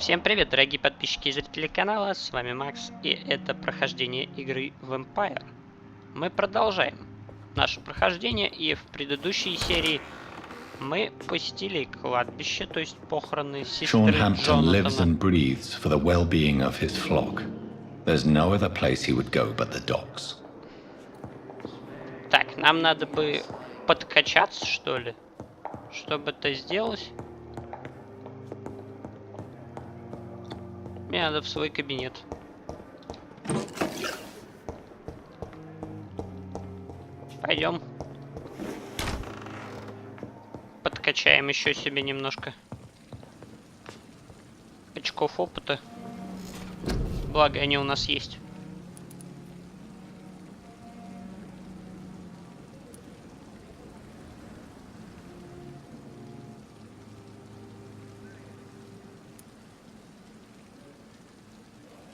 Всем привет, дорогие подписчики и зрители канала, с вами Макс, и это прохождение игры Vampyr. Мы продолжаем наше прохождение, и в предыдущей серии мы посетили кладбище, то есть похороны сестры Джонатана. Так, нам надо бы подкачаться, что ли, чтобы это сделать. Мне надо в свой кабинет. Пойдем. Подкачаем еще себе немножко очков опыта. Благо они у нас есть.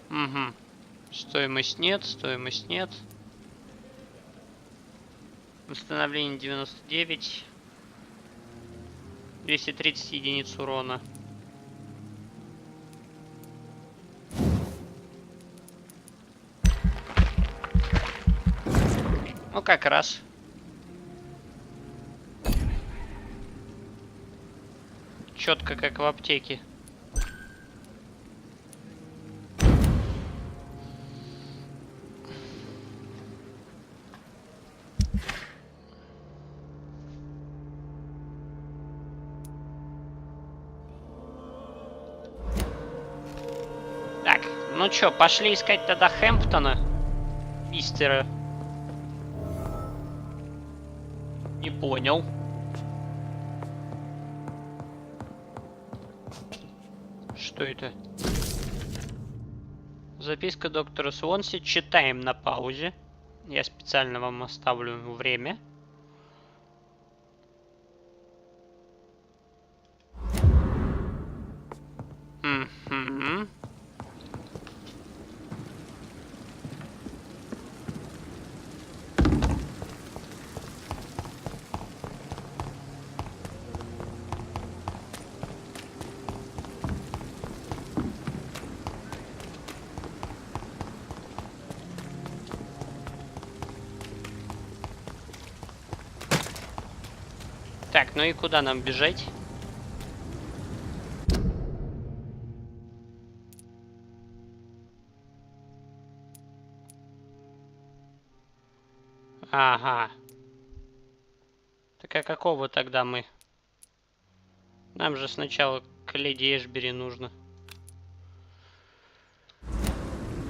Угу. Стоимость нет, стоимость нет. Восстановление 99. 230 единиц урона. Ну как раз. Четко как в аптеке. Ну чё, пошли искать тогда Хэмптона, мистера. Не понял. Что это? Записка доктора Свонси. Читаем на паузе. Я специально вам оставлю время. Угу. Так, ну и куда нам бежать? Ага. Так а какого тогда мы? Нам же сначала к леди Эшбери нужно.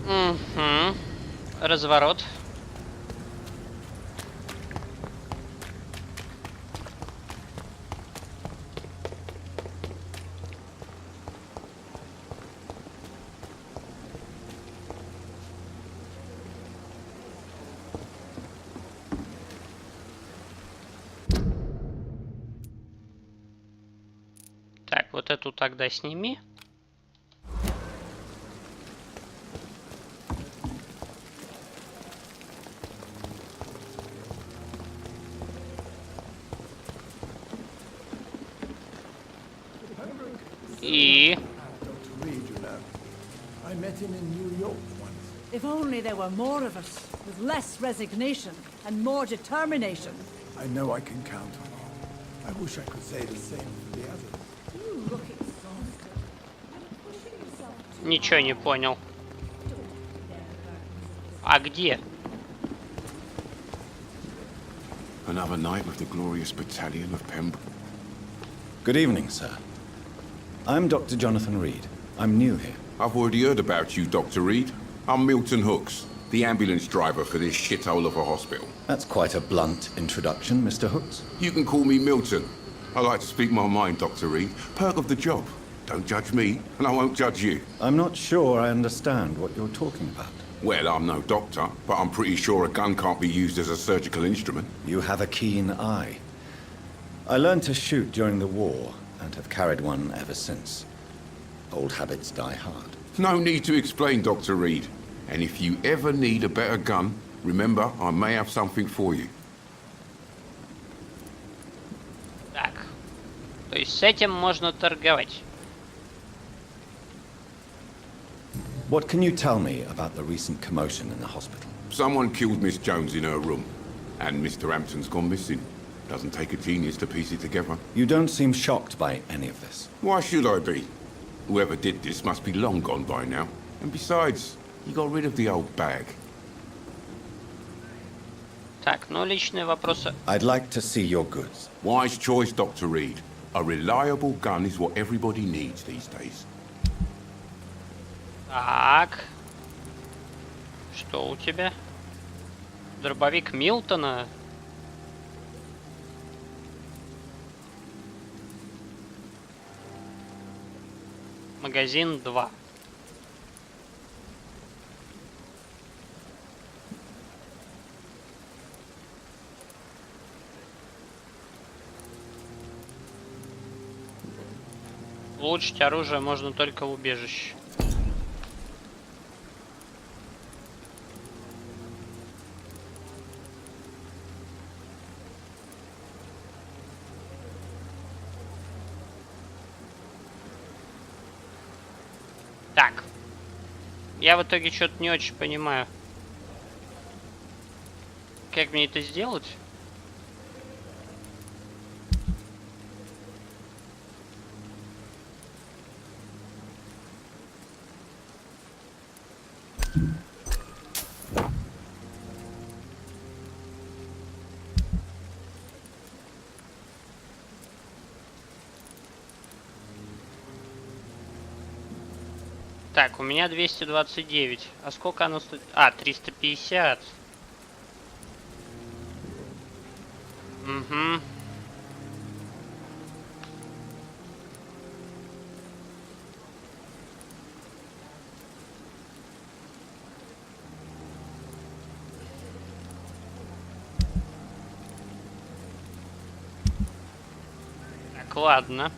Угу. Разворот. Так, вот эту тогда сними. И... If only there were more of us, with less resignation and more determination. I know I can count on you. I wish I could say the same for the others. You look exhausted. Ничего не понял. А где? Another night with the glorious battalion of Pembrokeshire. Good evening, sir. I'm Dr. Jonathan Reed. I'm new here. I've already heard about you, Dr. Reed. I'm Milton Hooks, the ambulance driver for this shithole of a hospital. That's quite a blunt introduction, Mr. Hooks. You can call me Milton. I like to speak my mind, Dr. Reed. Perk of the job. Don't judge me, and I won't judge you. I'm not sure I understand what you're talking about. Well, I'm no doctor, but I'm pretty sure a gun can't be used as a surgical instrument. You have a keen eye. I learned to shoot during the war, and have carried one ever since. Old habits die hard. No need to explain, Dr. Reed. And if you ever need a better gun, remember, I may have something for you. Так. То есть с этим можно торговать. What can you tell me about the recent commotion in the hospital? Someone killed Miss Jones in her room, and Mr. Hampton's gone missing. Doesn't take a genius to piece it together. You don't seem shocked by any of this. Why should I be? Whoever did this must be long gone by now. And besides, you got rid of the old bag. Так, ну личные вопросы. I'd like to see your goods. Wise choice, Dr. Reed. A reliable gun is what everybody needs these days. Так. Что у тебя? Дробовик Милтона. Магазин 2. Улучшить оружие можно только в убежище. Так. Я в итоге что-то не очень понимаю. Как мне это сделать? Так, у меня 229. А сколько оно стоит? А, 350. Угу. Так, ладно.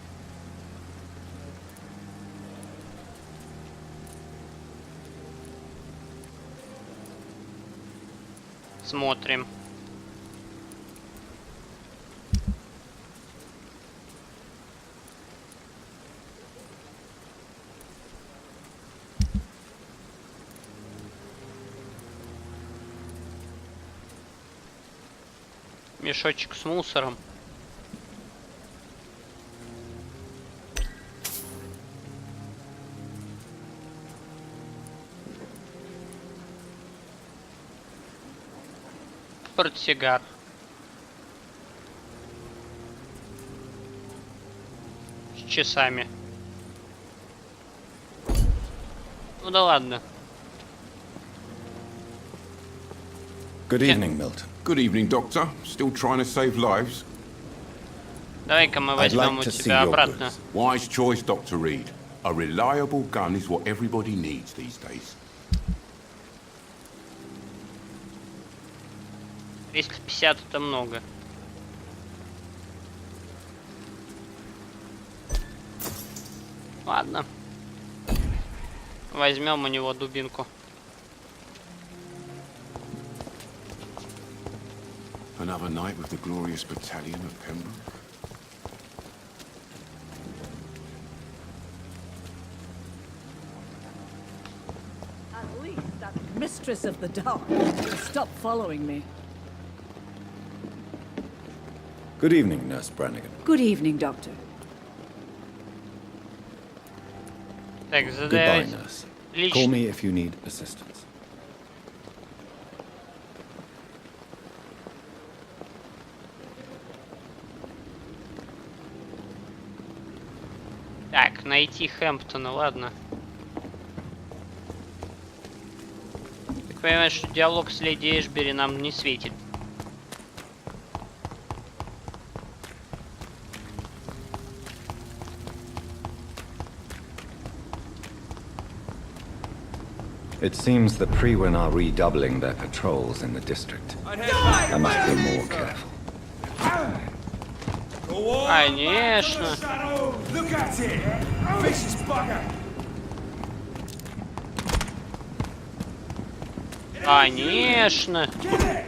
Смотрим. Мешочек с мусором. Портсигар. С часами. Ну да ладно. Good evening, Milton. Good evening, Doctor. Still trying to save lives? Давай-ка мы возьмем у тебя обратно. Wise choice, Dr. Reed. A reliable gun is what everybody needs these days. 350 это много. Ладно. Возьмем у него дубинку. Another night with the glorious battalion of Pembroke. At least that mistress of the dark will stop following me. Good evening, Nurse Brannigan. Good evening, Doctor. Так, Goodbye, задавай. Nurse. Call Лично. me if you need assistance. Так, найти Хэмптона, ладно. Так понимаешь, что диалог с леди Эшбери нам не светит. It seems the Priwen are redoubling their patrols in the district. I must be more careful. Конечно. Look at it! Vicious bugger! Конечно. Get it!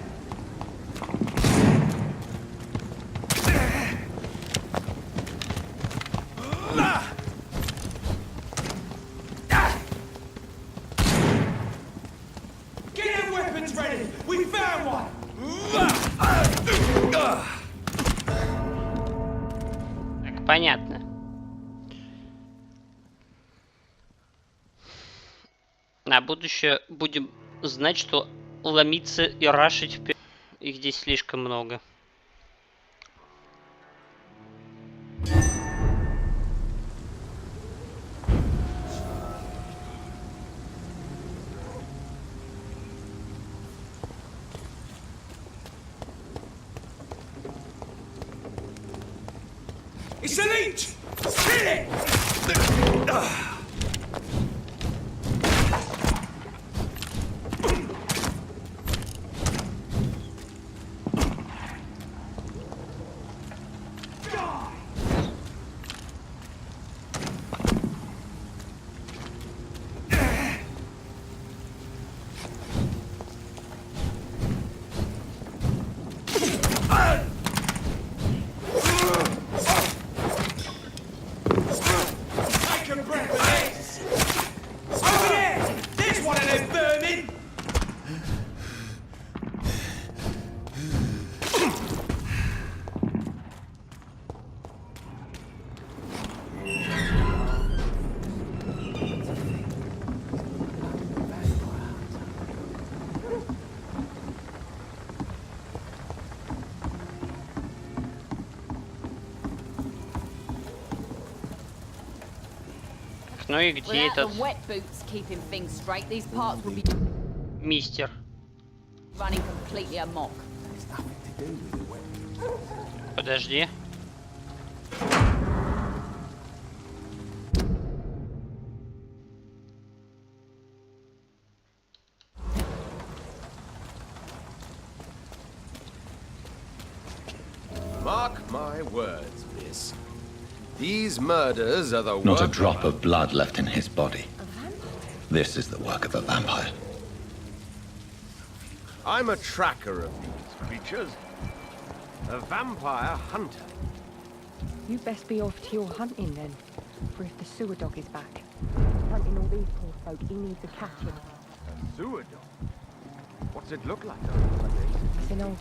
weapons ready! We found one! Так, понятно. На будущее будем знать, что ломиться и рашить вперед. Их здесь слишком много. It's a leech! Kill it! Ну и где этот мистер? Подожди. Mark my words, miss. These murders are the Not a work drop of blood left in his body. This is the work of a vampire. I'm a tracker of these creatures. A vampire hunter. You best be off to your hunting then, for if the sewer dog is back, hunting all these poor folk, he needs a catching. A sewer dog? What's it look like? It's an old...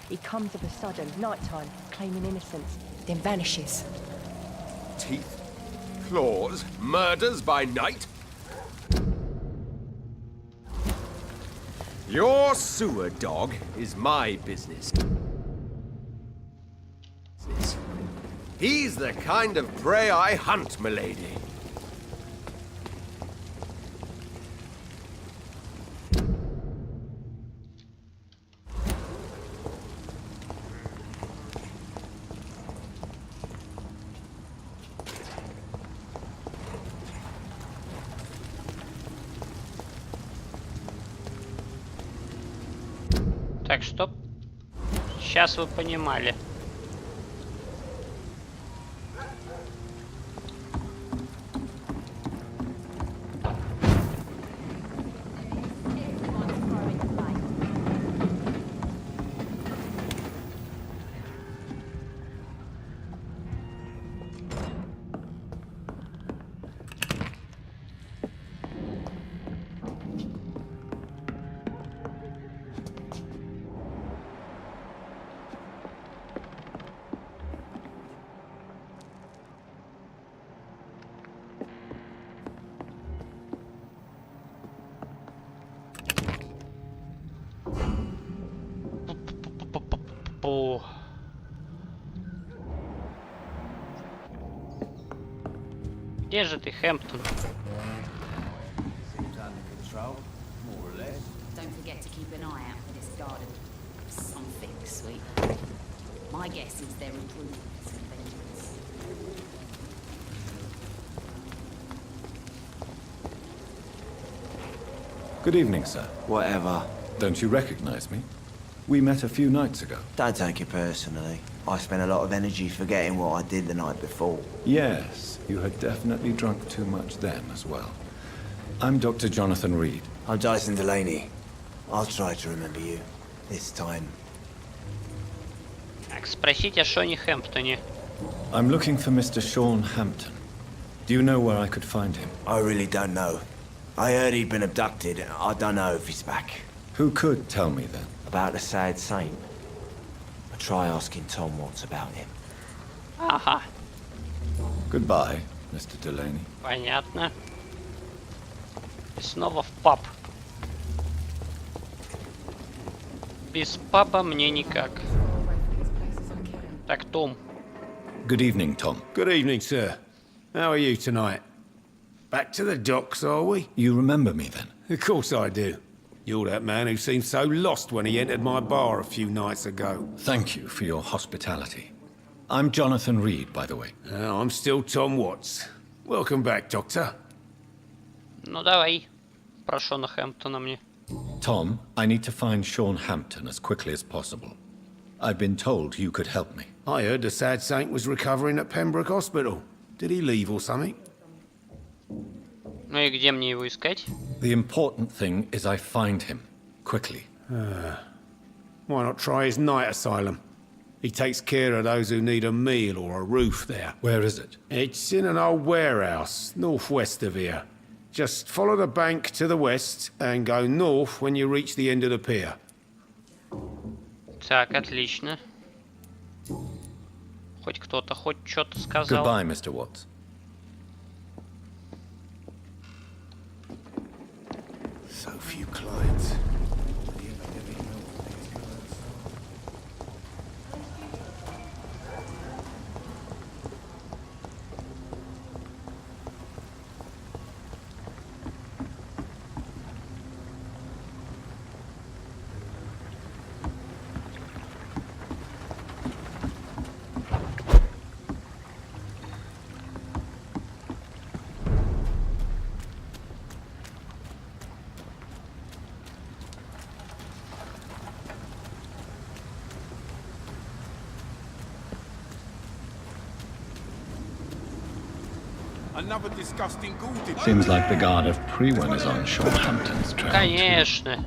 He comes of a sudden, nighttime, claiming innocence, then vanishes. Teeth, claws, murders by night? Your sewer dog is my business. He's the kind of prey I hunt, milady. Так, стоп. Сейчас вы понимали. О. Где же ты, Хэмптон? Don't forget to keep an eye out for this garden. Something sweet. My guess is they're improving this vengeance. Good evening, sir. Whatever. Don't you recognize me? We met a few nights ago. Don't take it personally. I spent a lot of energy forgetting what I did the night before. Yes, you had definitely drunk too much then as well. I'm Dr. Jonathan Reed. I'm Dyson Delaney. I'll try to remember you. This time. Так, спросите о Шоне Хэмптоне. I'm looking for Mr. Sean Hampton. Do you know where I could find him? I really don't know. I heard he'd been abducted. I don't know if he's back. Who could tell me then? About the sad saint. I try asking Tom what's about him. Ага, Goodbye, Mr. Delaney. понятно. И снова в паб. Без паба мне никак. Так, Том. Good evening, Tom. Good evening, sir. How are you tonight? Back to the docks, are we? You remember me then? Of course I do. You're that man who seemed so lost when he entered my bar a few nights ago. Thank you for your hospitality. I'm Jonathan Reed, by the way. I'm still Tom Watts. Welcome back, Doctor. Ну давай. Про Шона Хэмптона мне. Tom, I need to find Sean Hampton as quickly as possible. I've been told you could help me. I heard the sad saint was recovering at Pembroke Hospital. Did he leave or something? Ну и где мне его искать? The important thing is I find him. Quickly. Why not try his night asylum? He takes care of those who need a meal or a roof there. Where is it? It's in an old warehouse, northwest of here. Just follow the bank to the west and go north when you reach the end of the pier. Так, отлично. Хоть кто-то хоть что-то сказал. Goodbye, Mr. Watts. So few clients. Another disgusting ghoul. Seems like the guard of Priwen is on Sean Hampton's trail. Конечно.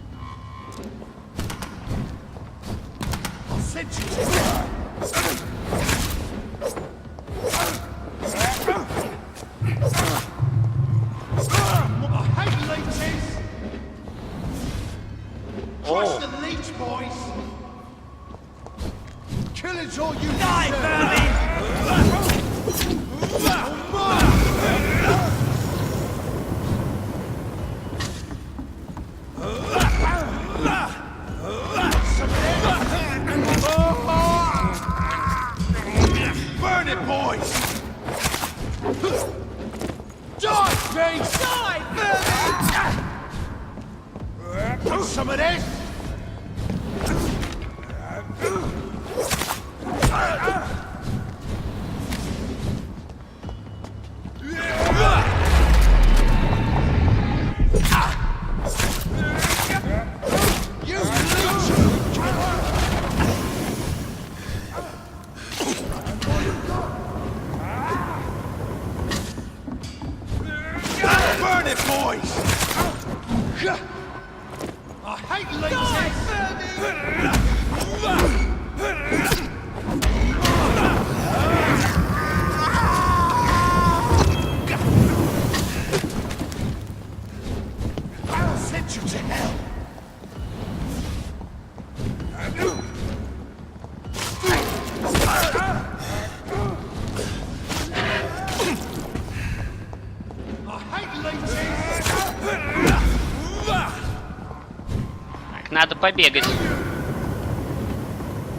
Надо побегать.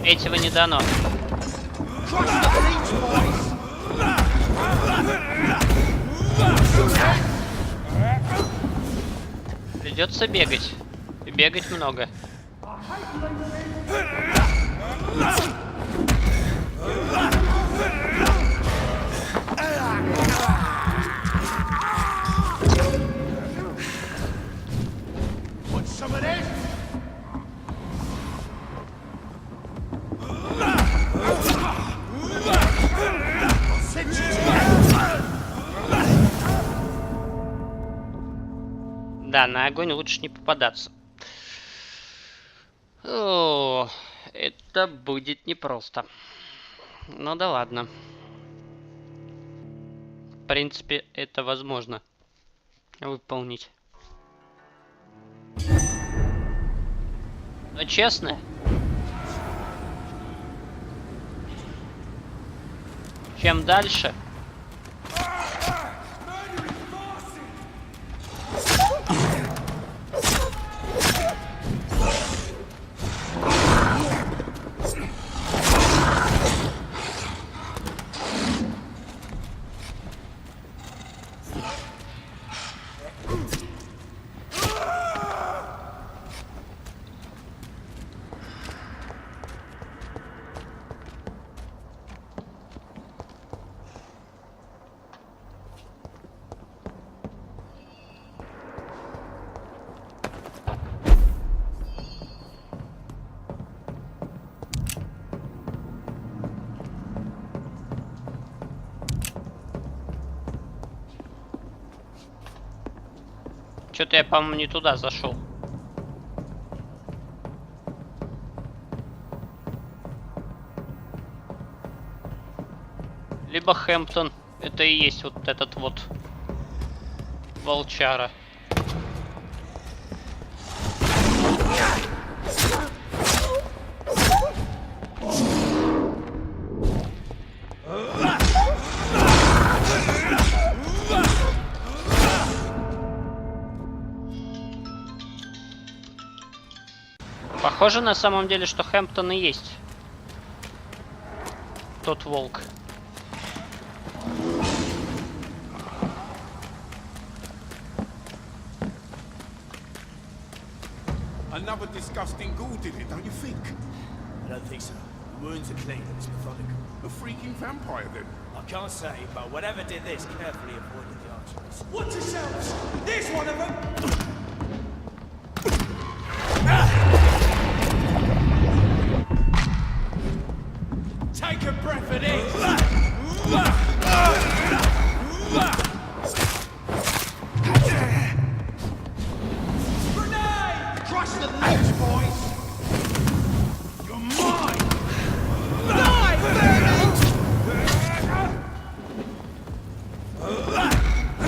Этого не дано. Придется бегать. И бегать много. Да, на огонь лучше не попадаться. О, это будет непросто. Ну да ладно. В принципе, это возможно выполнить. Но честно, чем дальше, что-то я, по-моему, не туда зашел. Либо Хэмптон, это и есть вот этот вот волчара. Похоже на самом деле, что Хэмптон и есть тот волк. Another disgusting ghoul did it, don't you think? I don't think so. The wounds are clean and it's methodical. A freaking vampire, then. I can't say, but whatever did this carefully avoided the arteries. Watch yourselves! There's one of them! Take a breath at ease! Grenade! Crush the leech, boys! You're mine! Die,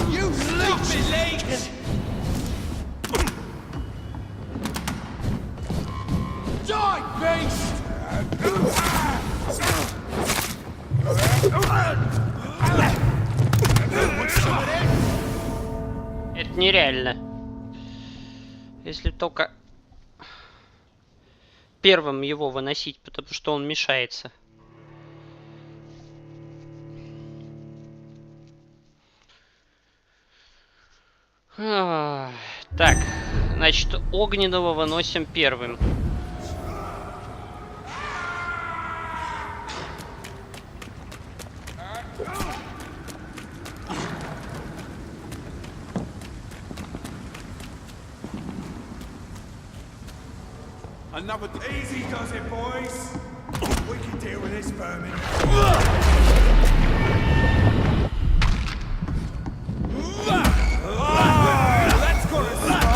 you leech! Die, beast! Это нереально. Если только первым его выносить, потому что он мешается. Так, значит, огненного выносим первым. Another easy does it, boys. We can deal with this vermin. That's gonna start.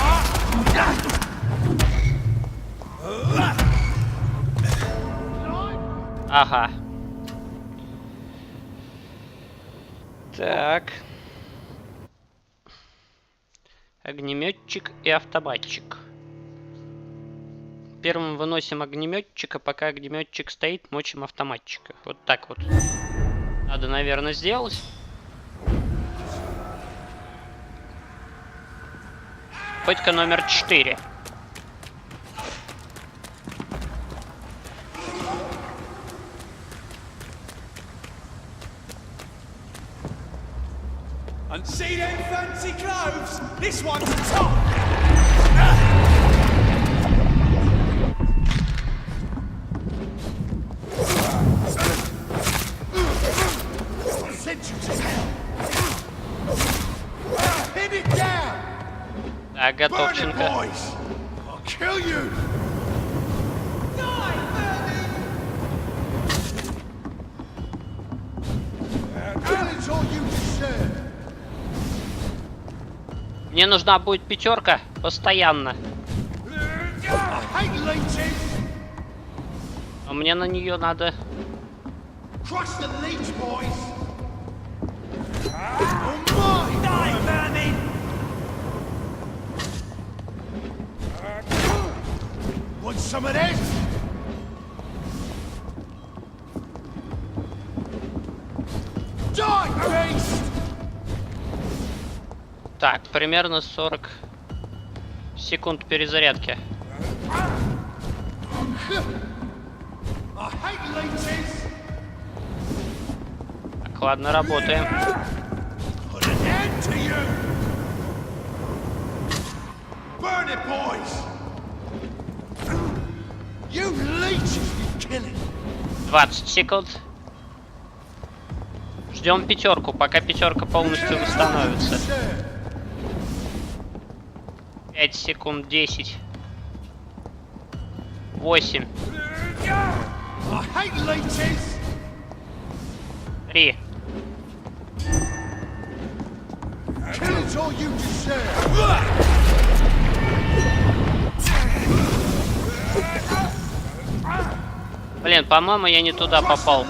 Ага. Так. Огнеметчик и автоматчик. Первым выносим огнеметчика, пока огнеметчик стоит, мочим автоматчика. Вот так вот. Надо, наверное, сделать. Попытка номер 4. And see them fancy clothes? This one's top! Так, готовченко. Мне нужна будет пятерка постоянно. А мне на нее надо. some of this? Die, beast! Так, примерно 40 секунд перезарядки. I hate leeches! Так, ладно, работаем. Put an end to you! Burn it, boys! You leeches, you killing! 20 секунд. Ждем пятерку, пока пятерка полностью восстановится. 5 секунд, 10. 8. 3. Блин, по-моему, я не туда попал.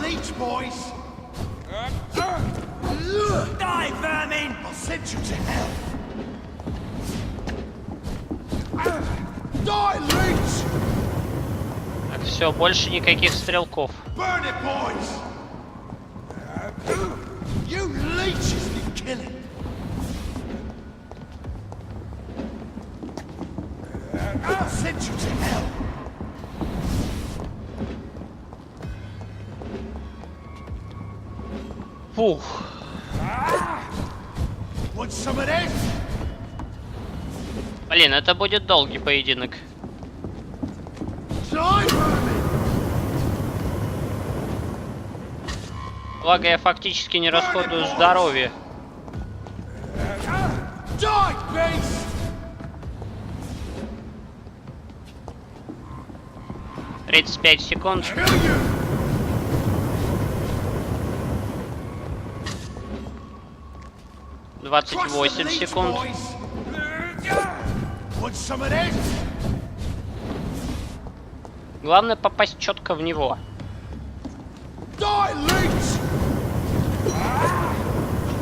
Die, vermin! I'll send you to hell. Die, leech! Так, все, больше никаких стрелков. Burn it, boys! You leeches, you killing! I'll send you to hell. Фух. Want some of this? Блин, это будет долгий поединок. Die, vermin! Благо, я фактически не расходую здоровье. Die, beast! 35 секунд. Kill you! 28 секунд. Want some of this? Главное попасть четко в него. Die, leech!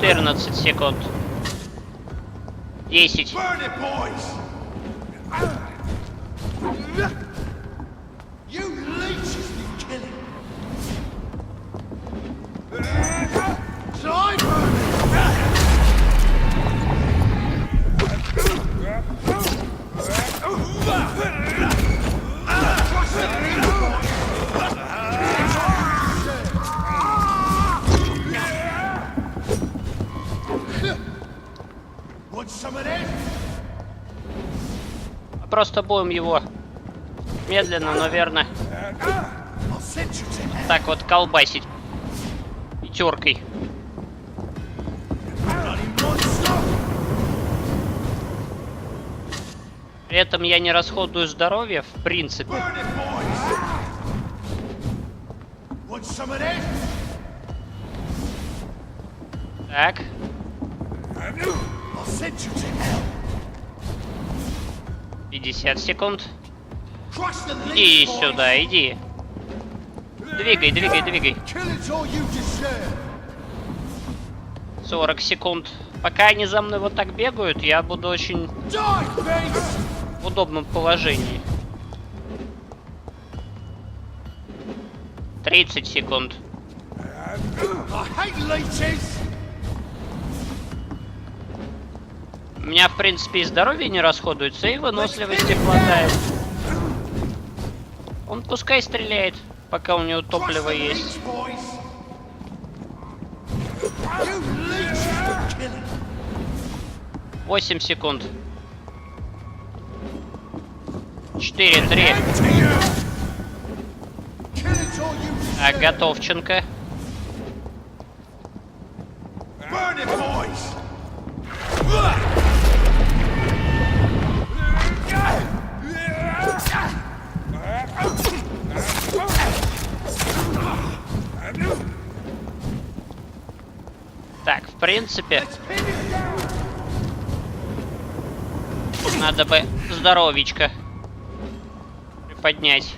14 секунд. 10. Burn it, boys! You leeches, you killing! Die, burn it! Want some of this? Просто будем его медленно, но верно I'll send you to hell. так вот колбасить пятеркой. Bloody monster! При этом я не расходую здоровье, в принципе. Burn it, boys! Want some of this? Так, I'll send you to hell. 50 секунд. Crush the Иди leech, boys! сюда, иди. Двигай, двигай, двигай. Kill it all you deserve. 40 секунд. Пока они за мной вот так бегают, я буду очень Die, beast! в удобном положении. 30 секунд. I hate leeches! У меня, в принципе, и здоровье не расходуется, и выносливости хватает. Он пускай стреляет, пока у него топливо есть. 8 секунд. 4, 3. Так, готовченко. Так, в принципе, надо бы здоровичка приподнять.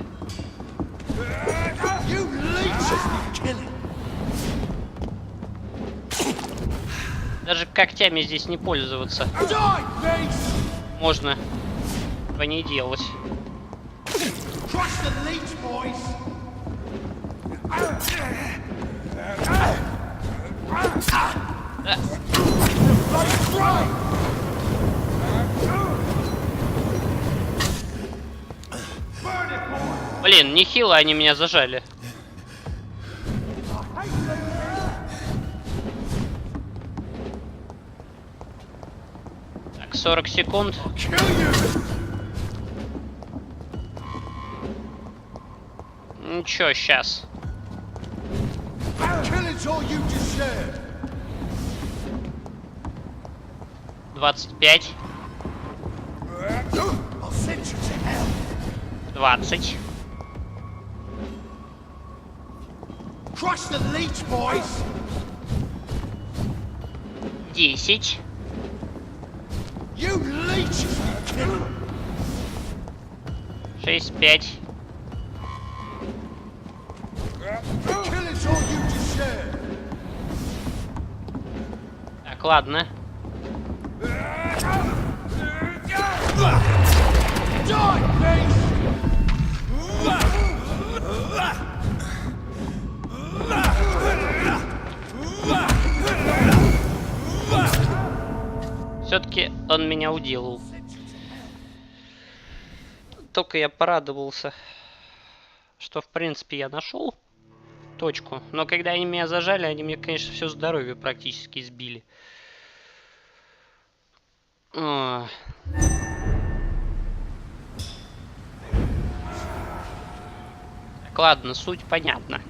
Даже когтями здесь не Crush the leech, boys. Блин, нехило они меня зажали. Так, 40 секунд. Ничего, сейчас. 25. 20. Crush the leech, boys. 10. You leeches, you kill. 6, 5. Kill is all you deserve. Так, ладно. Die, face. Все-таки он меня уделал. Только я порадовался, что в принципе я нашел точку. Но когда они меня зажали, они мне, конечно, все здоровье практически сбили. Так, ладно, суть понятна.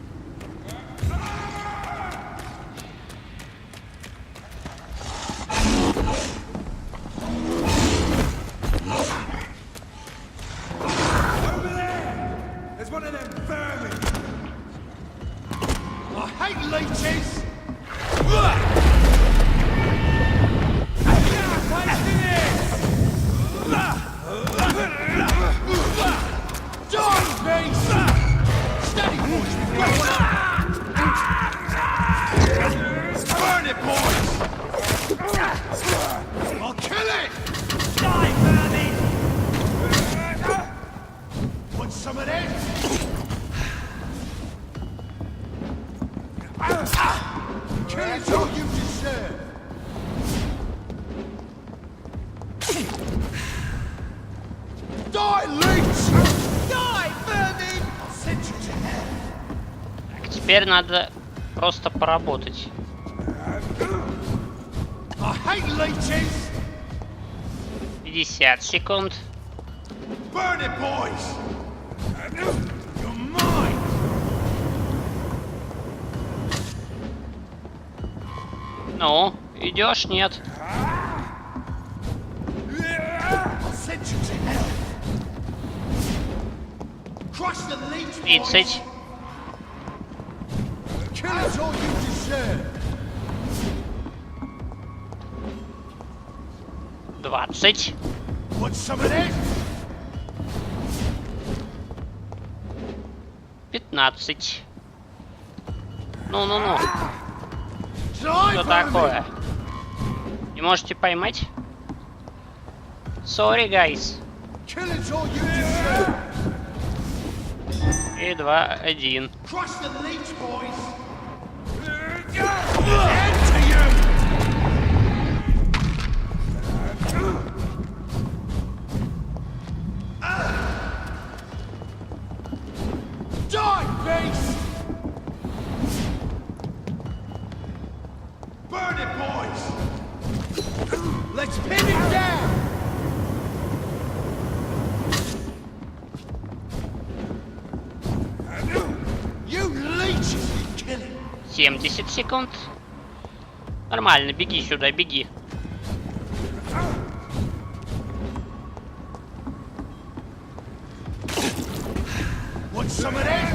There's one of them vermin. I hate leeches. Steady, boys. Burn it, boys. I'll kill it. Die, vermin. Want some of this? Kill is all you deserve. Die, leech! Die, vermin! I'll send you to hell. Так, теперь надо просто поработать. I hate leeches. 50 секунд. Burn it, boys. You're mine. Ну, идешь, нет? I'll send you to hell. Crush the leech, 30. Kill is all you deserve. 20. Want some of this? 15. Ну-ну-ну. Die, Что vermin. такое? Не можете поймать? Sorry, guys. Kill is all you deserve. И 2, 1. Crush the leech, boys. End to you. Die, beast. Burn it, boys. Let's pin it down. You leeches, you killing. 70 секунд. Нормально, беги сюда, беги. Want some of this?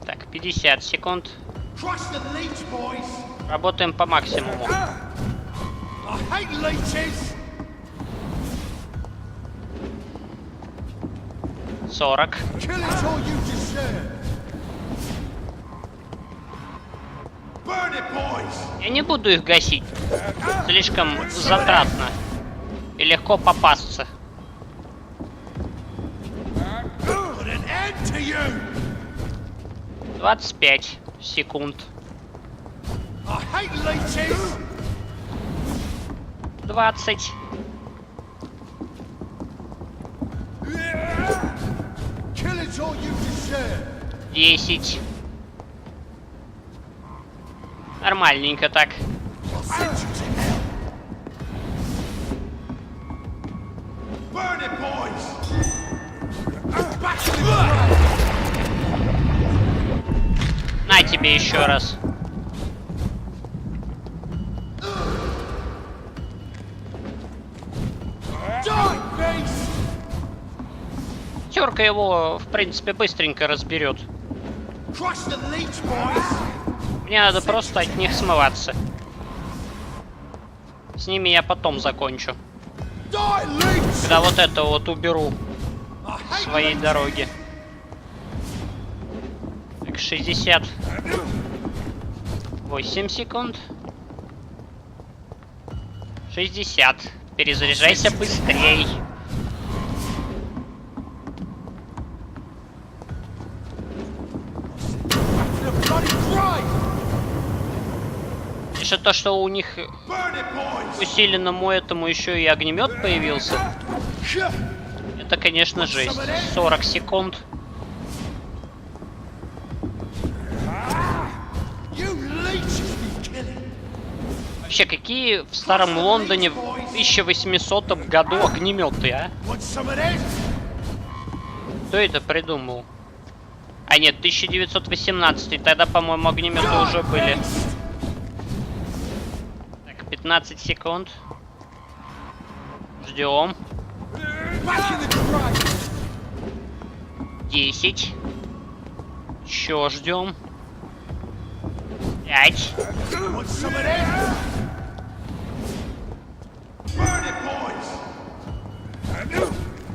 Так, 50 секунд. Crush the leech, boys. Работаем по максимуму. I hate leeches. 40. Kill is all you deserve. Burn it, boys. Я не буду их гасить. Слишком затратно. И легко попасться. to you. 25 секунд. I hate leeches. 20. Killing's all you deserve. 10. Нормальненько так. I'll send you to hell. Burn it, boys. Back to the ground. На тебе еще раз. Die, beast. Терка его, в принципе, быстренько разберет. Crush the leech, boys. Мне надо просто от них смываться. С ними я потом закончу. Die, leech. Когда вот это вот уберу I с hate своей leeches. дороги. Так, 68 секунд. 60. Перезаряжайся быстрей. The bloody grind. Еще то, что у них Burn it, boys. усиленному этому еще и огнемет появился. Это, конечно, жесть. 40 секунд. You leeches be killing. Вообще, какие в старом Лондоне в 1800 году огнеметы, а? Want some of this? Кто это придумал? А нет, 1918, тогда, по-моему, огнеметы уже были. Так, 15 секунд. Ждем. Back in the grind. 10. Еще ждем. 5. Want some of this? Burn it, boys.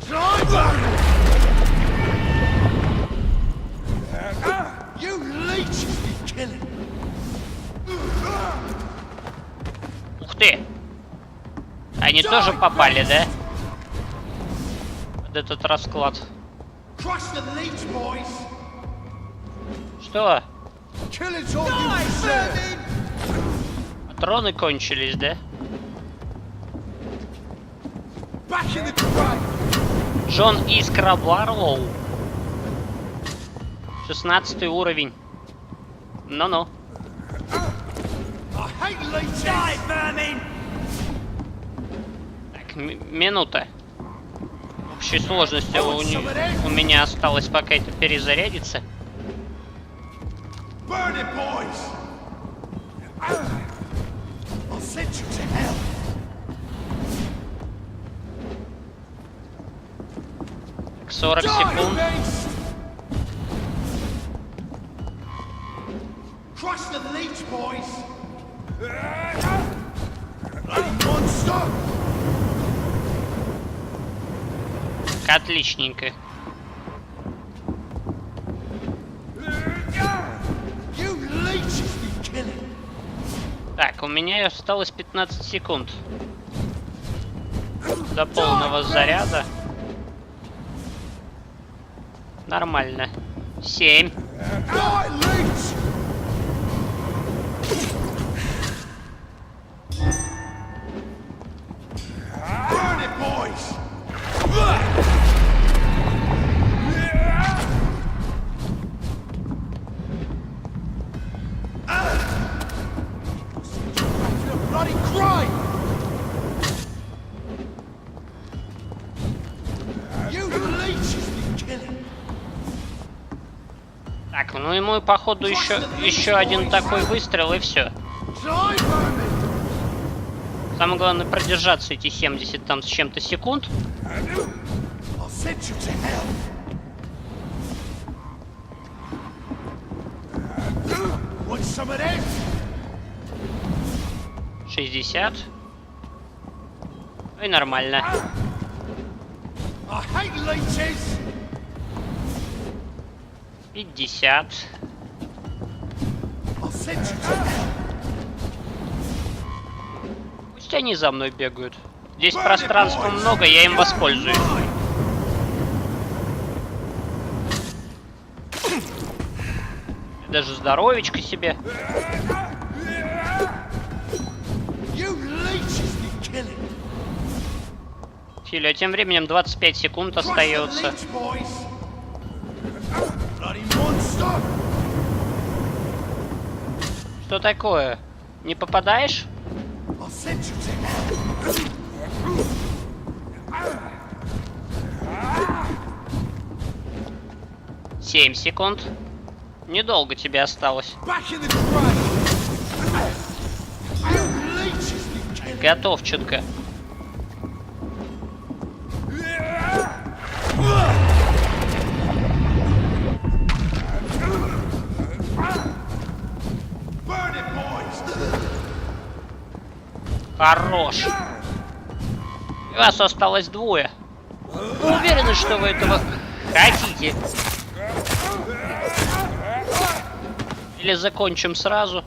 Try burn it. You leeches be killing. Ух ты! Они тоже попали, да? Вот этот расклад. Crush the leech, boys. Что? Killing's all you deserve. Патроны кончились, да? Back in the grind. Джон Искра Бларлоу. 16 уровень. Ну-ну. I hate leeches. Die, vermin. Так, минута. Общей сложности у меня осталось пока это перезарядится. Burn it, boys. I'll send you to hell. Так, 40 Die, секунд. beast. Crush the leech, boys. Bloody monster. Так, отличненько. You leeches be killing. Так, у меня осталось 15 секунд. До полного заряда. Нормально. 7. Die, leech. Burn it, boys. The bloody grind. You leeches be killing. Так, ну ему походу еще один такой выстрел и все. Die, vermin. Самое главное продержаться эти 70 там с чем-то секунд. I'll send you to hell. Want some of this? 60. И нормально. I hate leeches. 50. I'll send you to hell. Пусть они за мной бегают. Здесь пространства много, я им воспользуюсь. Даже здоровечко себе. Филю, а тем временем 25 секунд остается. Что такое? Не попадаешь? 7 секунд. Недолго тебе осталось. Готов чутка. Хорош. И вас осталось двое. Вы уверены, что вы этого хотите? Или закончим сразу?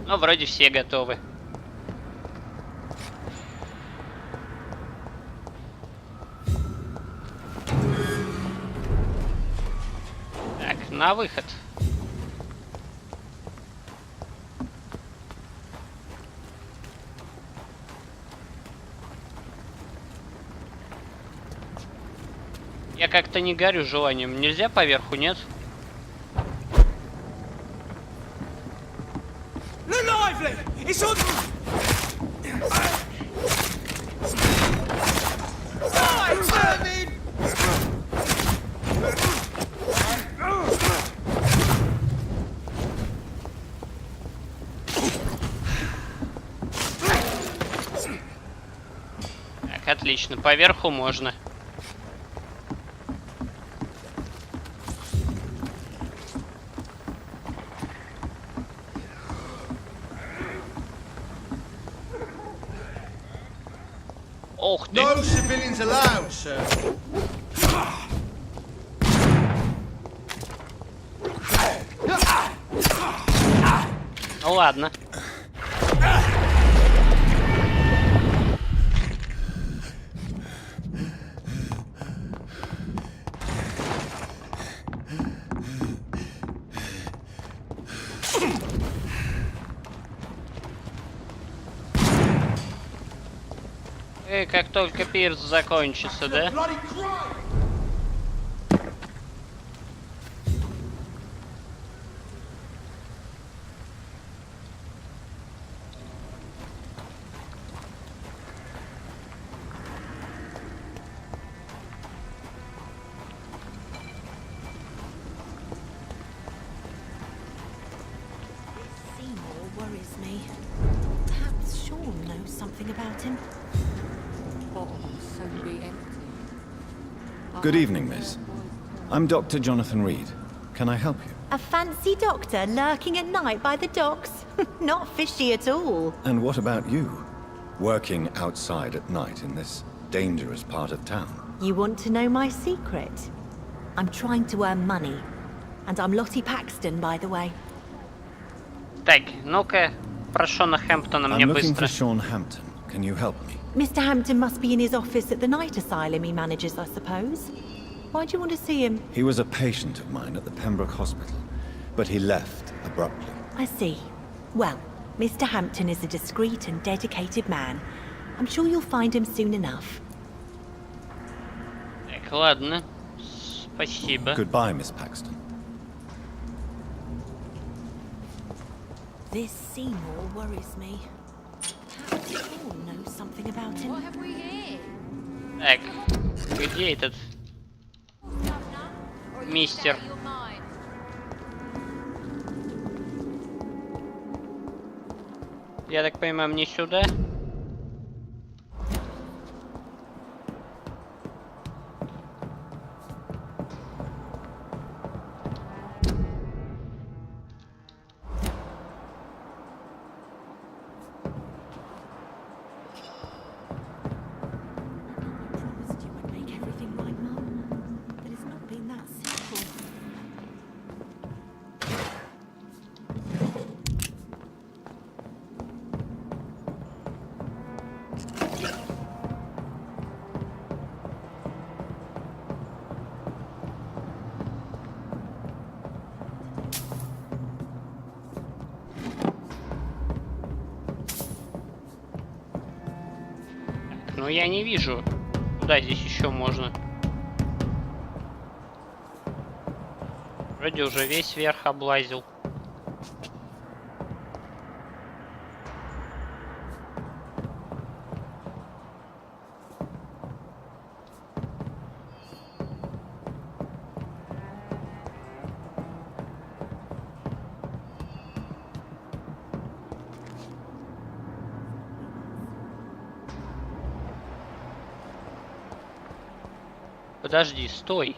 Ну, вроде все готовы. Так, на выход. Я как-то не горю желанием. Нельзя поверху, нет? Так, отлично. Поверху можно. Ох ты! No civilians allowed, sir. Ну ладно. И как только пирс закончится, да? Seymour worries me. Perhaps Sean knows something about him. Good evening, miss. I'm Dr. Jonathan Reed. Can I help you? A fancy doctor lurking at night by the docks? Not fishy at all. And what about you? Working outside at night in this dangerous part of town? You want to know my secret? I'm trying to earn money. And I'm Lottie Paxton, by the way. Так, ну-ка, про Шона Хэмптона мне I'm looking быстро. for Sean Hampton. Can you help me? Mr. Hampton must be in his office at the night asylum he manages, I suppose. Why do you want to see him? He was a patient of mine at the Pembroke Hospital, but he left abruptly. I see. Well, Mr. Hampton is a discreet and dedicated man. I'm sure you'll find him soon enough. Так, ладно. Спасибо. Goodbye, Miss Paxton. This Seymour worries me. Perhaps Sean knows something about him. What have we here? Так, где этот мистер? Я так понимаю, мне сюда? Promised you would make everything right, Mum. But it's not been that simple. Но я не вижу, куда здесь еще можно. Вроде уже весь верх облазил. Подожди, стой.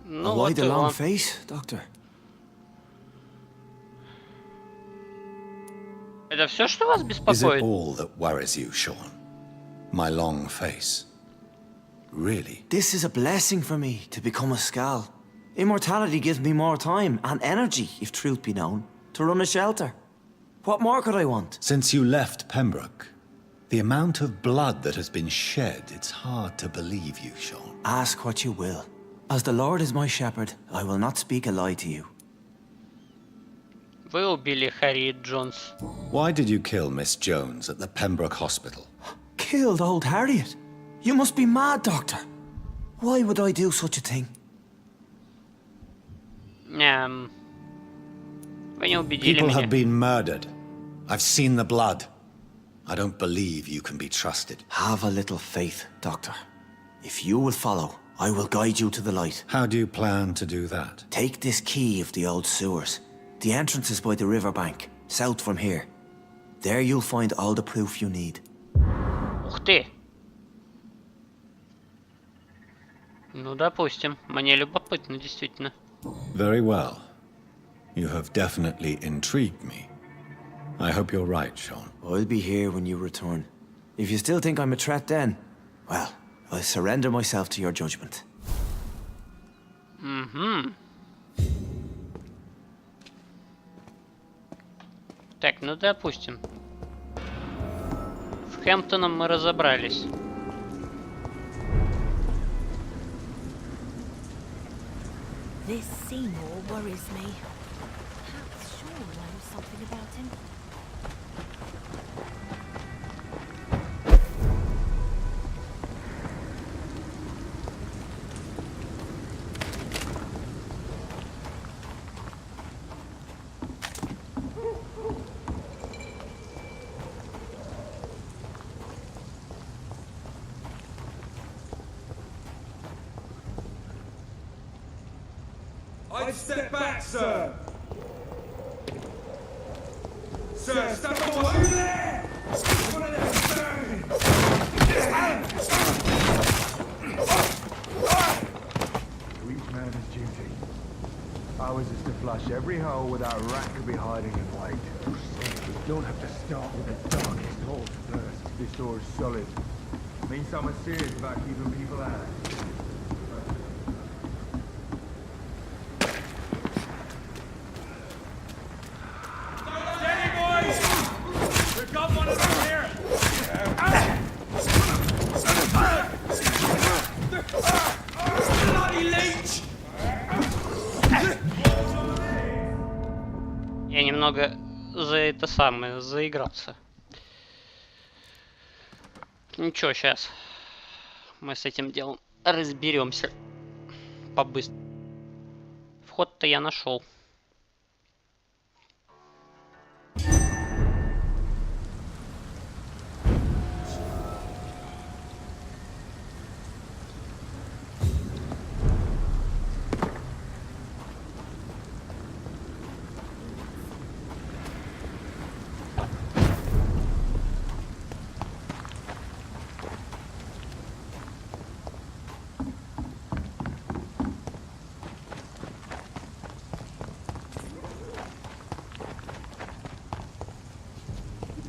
Ну, Why вот the и long он. face, Doctor? Это все, что вас Is it беспокоит? all that worries you, Sean? My long face? Really? This is a blessing for me to become a Skal. Immortality gives me more time and energy, if truth be known, to run a shelter. What more could I want? Since you left Pembroke, the amount of blood that has been shed, it's hard to believe you, Sean. Ask what you will. As the Lord is my shepherd, I will not speak a lie to you. Вы убили Харриет Джонс. Why did you kill Miss Jones at the Pembroke Hospital? Killed old Harriet? You must be mad, Doctor. Why would I do such a thing? Вы не убедили People меня. have been murdered. I've seen the blood. I don't believe you can be trusted. Have a little faith, Doctor. If you will follow, I will guide you to the light. How do you plan to do that? Take this key of the old sewers. The entrance is by the riverbank, south from here. There you'll find all the proof you need. Ух ты. Ну, допустим. Мне любопытно, действительно. Very well. You have definitely intrigued me. I hope you're right, Sean. I'll be here when you return. If you still think I'm a threat then, well, I'll surrender myself to your judgment. Так, ну допустим. С Хэмптоном мы разобрались. This Seymour worries me. Perhaps Sean knows something about him. I'd step back, sir. Sir, step over there! One of them burn! To each man his duty. Ours is to flush every hole without a rat could be hiding in wait. We don't have to start with the darkest hole first. This door's solid. Means someone's serious about keeping people out. Steady, boys! We've got one of them here! Bloody leech! Я немного за это самое заигрался. Ничего, сейчас мы с этим делом разберемся побыстрее. Вход-то я нашел.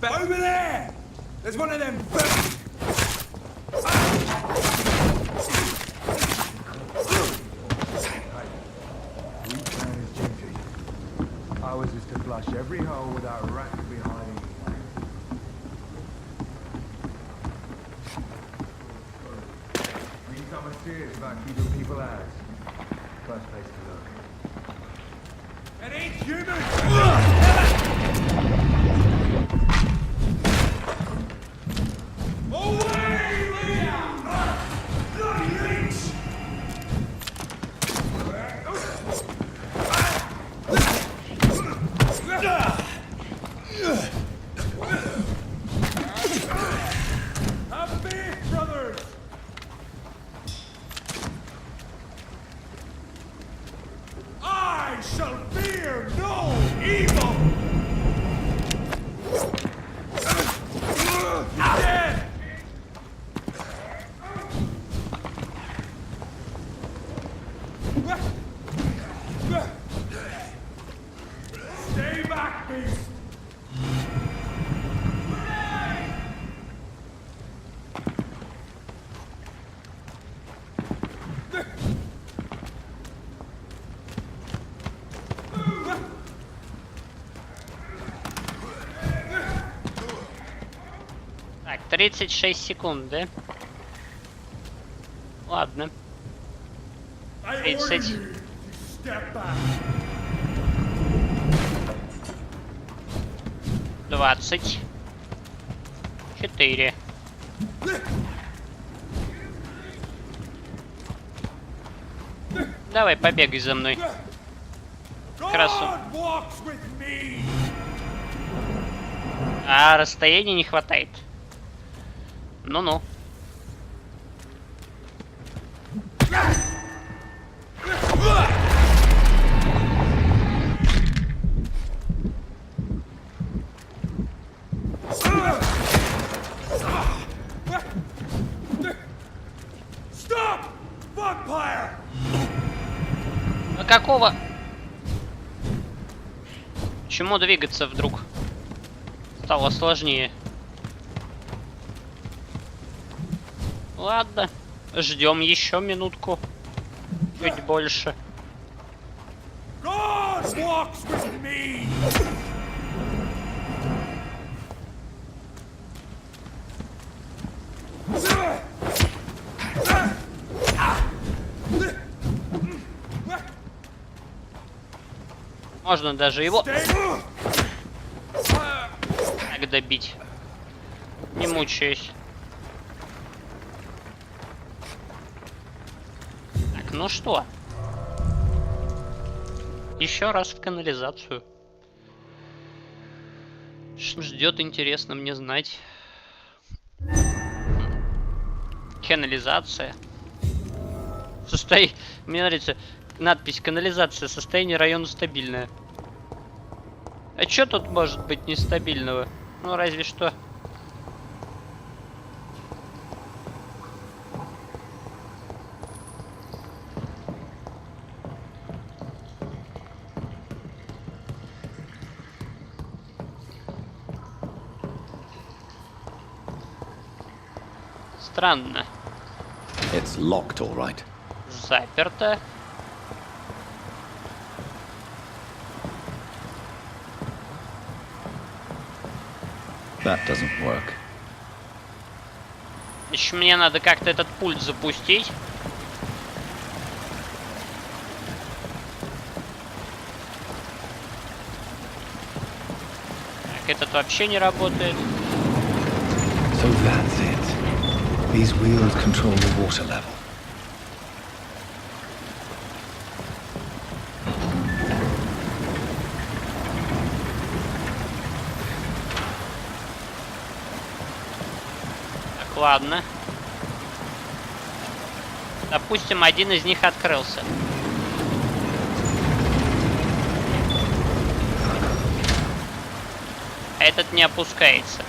Over there! There's one of them burn! To each man his duty. Ours flush every hole without a rat to be hiding in wait. These are mysterious about keeping people out. First place to look. It ain't human! Away, Leah! Bloody leech! Vampyr brothers! I shall fear no evil! Dead! Stay back, beast! Так, 36 секунд, да? Ладно. 30. Step back! 24. Давай, побегай за мной. Красу. God walks with me! А расстояния не хватает. Ну-ну. Stop! Vampire! А какого? Почему двигаться вдруг стало сложнее? Ладно, ждем еще минутку, чуть больше. God walks with me! Можно даже его так добить, не мучаясь. Так, ну что? Еще раз в канализацию. Что ждет, интересно мне знать. Канализация. Мне нравится надпись «Канализация. Состояние района стабильное». А чё тут может быть нестабильного? Ну, разве что. Странно. It's locked, all right. Заперто. That doesn't work. Еще мне надо как-то этот пульт запустить. Так, этот вообще не работает. So that's it. These wheels control the water level. Так, ладно. Допустим, один из них открылся. А этот не опускается.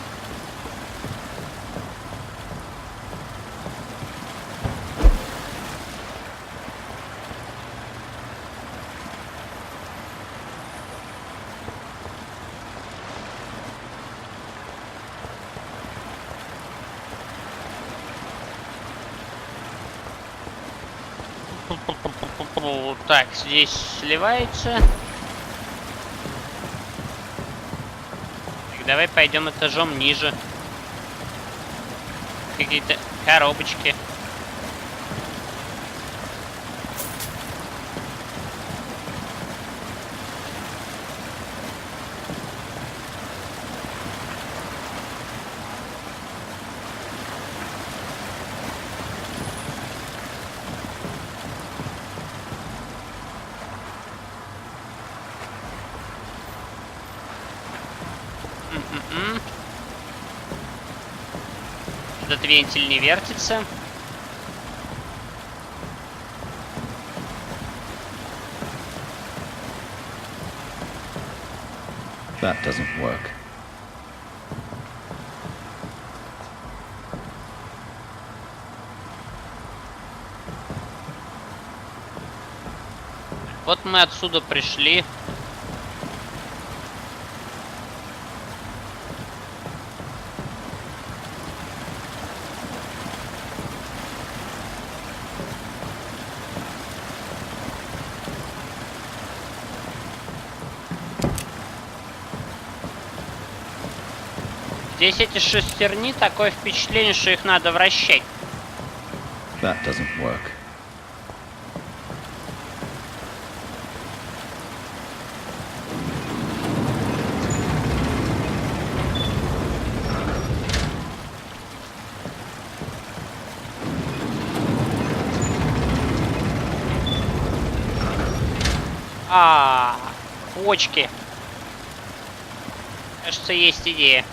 Так, здесь сливается. Так, давай пойдем этажом ниже. Какие-то коробочки. Этот вентиль не вертится. That doesn't work. Вот мы отсюда пришли. Здесь эти шестерни, такое впечатление, что их надо вращать. That doesn't work. Почки. Кажется, есть идея.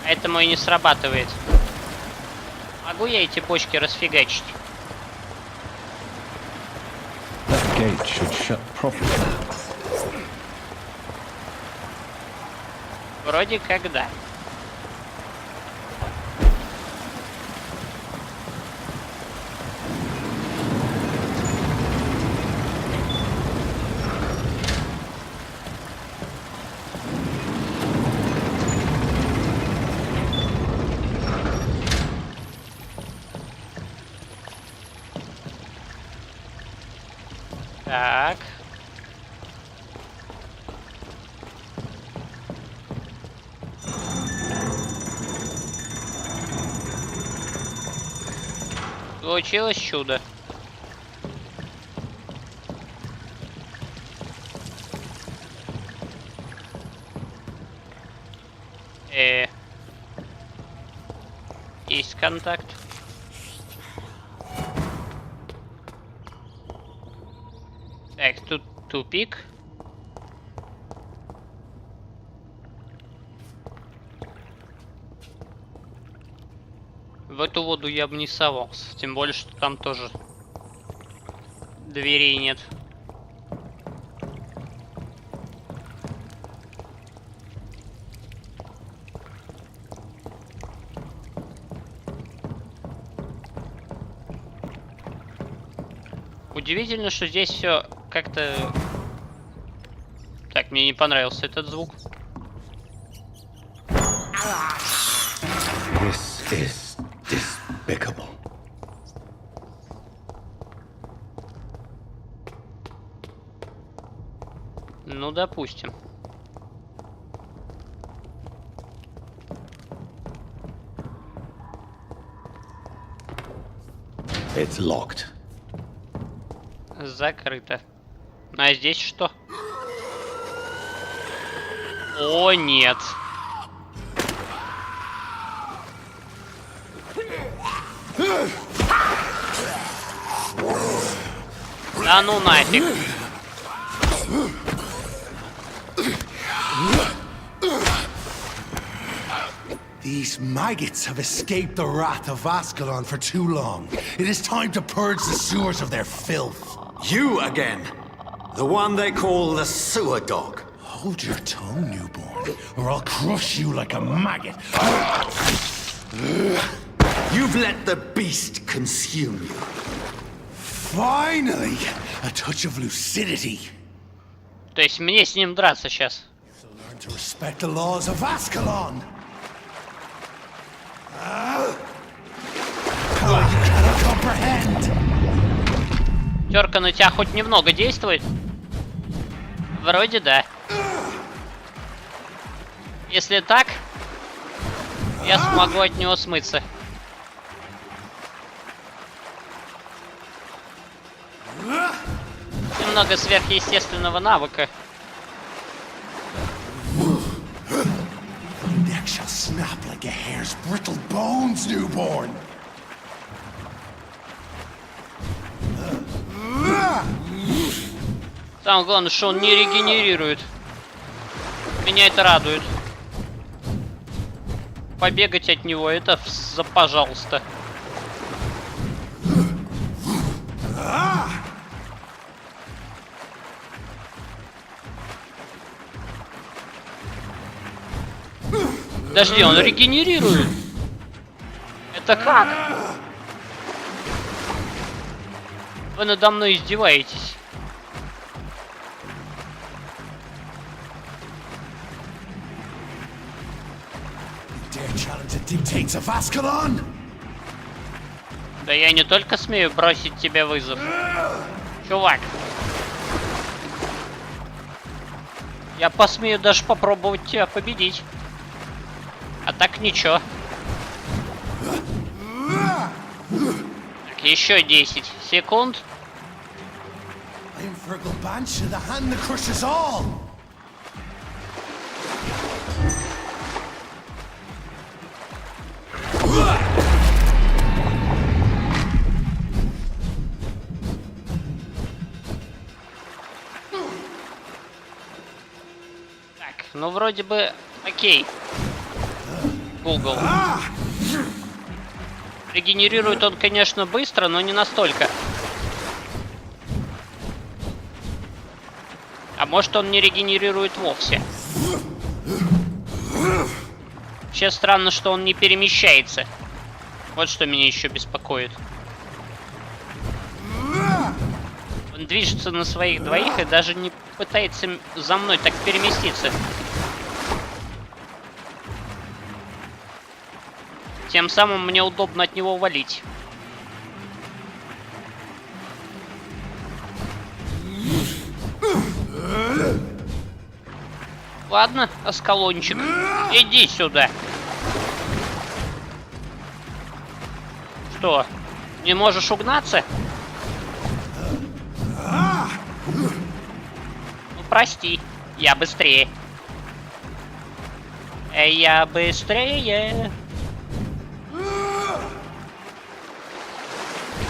Поэтому и не срабатывает. Могу я эти почки расфигачить? That gate should shut properly. Вроде как да. Так. Получилось чудо. Есть контакт. Так, тут тупик. В эту воду я бы не совался. Тем более, что там тоже дверей нет. Удивительно, что здесь все как-то... Так, мне не понравился этот звук. This is despicable. Ну, допустим. It's locked. Закрыто. А здесь что? О, нет. Да ну нафиг. These maggots have escaped the wrath of Askolon for too long. It is time to purge the sewers of their filth. You again? The one they call the sewer dog? Hold your tongue, newborn, or I'll crush you like a maggot. You've let the beast consume you. Finally, a touch of lucidity. То есть мне с ним драться сейчас? to respect the laws of Askolon. How you cannot comprehend. Терка на тебя хоть немного действует? Вроде да. Если так, я смогу от него смыться. Немного сверхъестественного навыка. Your neck shall snap like a hare's brittle bones, newborn. Самое главное, что он не регенерирует. Меня это радует. Побегать от него, это за пожалуйста. Подожди, он регенерирует. Это как? Вы надо мной издеваетесь. Да я не только смею бросить тебе вызов. Чувак. Я посмею даже попробовать тебя победить. А так ничего. Так, еще 10 секунд. Так, ну вроде бы окей. Google. Регенерирует он, конечно, быстро, но не настолько. А может, он не регенерирует вовсе. Вообще странно, что он не перемещается. Вот что меня еще беспокоит. Он движется на своих двоих и даже не пытается за мной так переместиться. Тем самым мне удобно от него валить. Ладно, Асколончик, иди сюда. Что, не можешь угнаться? Ну, прости, я быстрее. Я быстрее.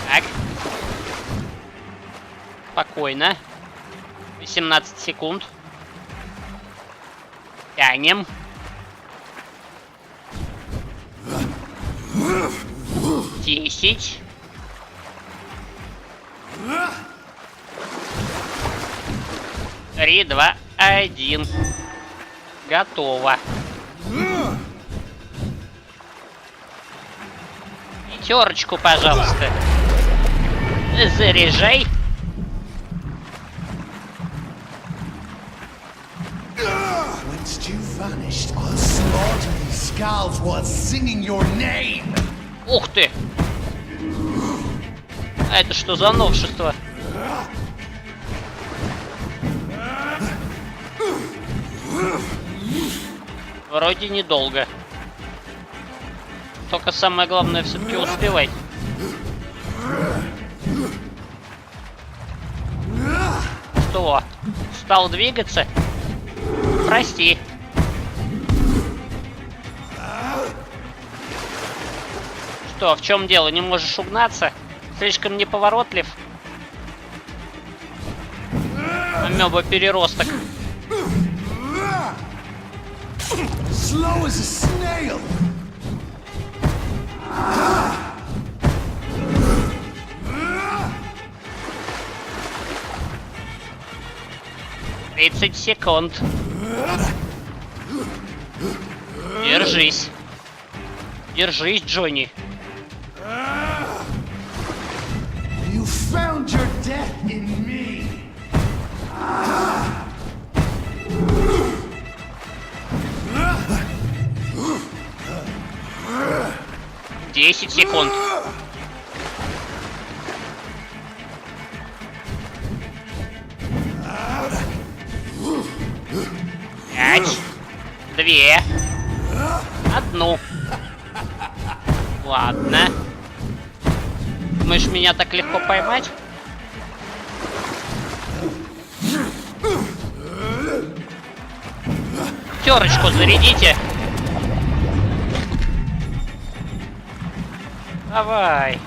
Так. Спокойно. 18 секунд. Тянем. Десять. Три, два, один. Готово. Пятерочку, пожалуйста. Заряжай. Ух ты! А это что за новшество? Вроде недолго. Только самое главное все-таки успевать. Что? Стал двигаться? Прости. Что, в чем дело? Не можешь угнаться? Слишком неповоротлив? Амеба переросток. Slow as a snail. 30 секунд. Держись. Держись, Джонни. You found your death in me. 10 секунд. Пять. 2. 1. Ладно. Думаешь, меня так легко поймать? Терочку зарядите. Давай.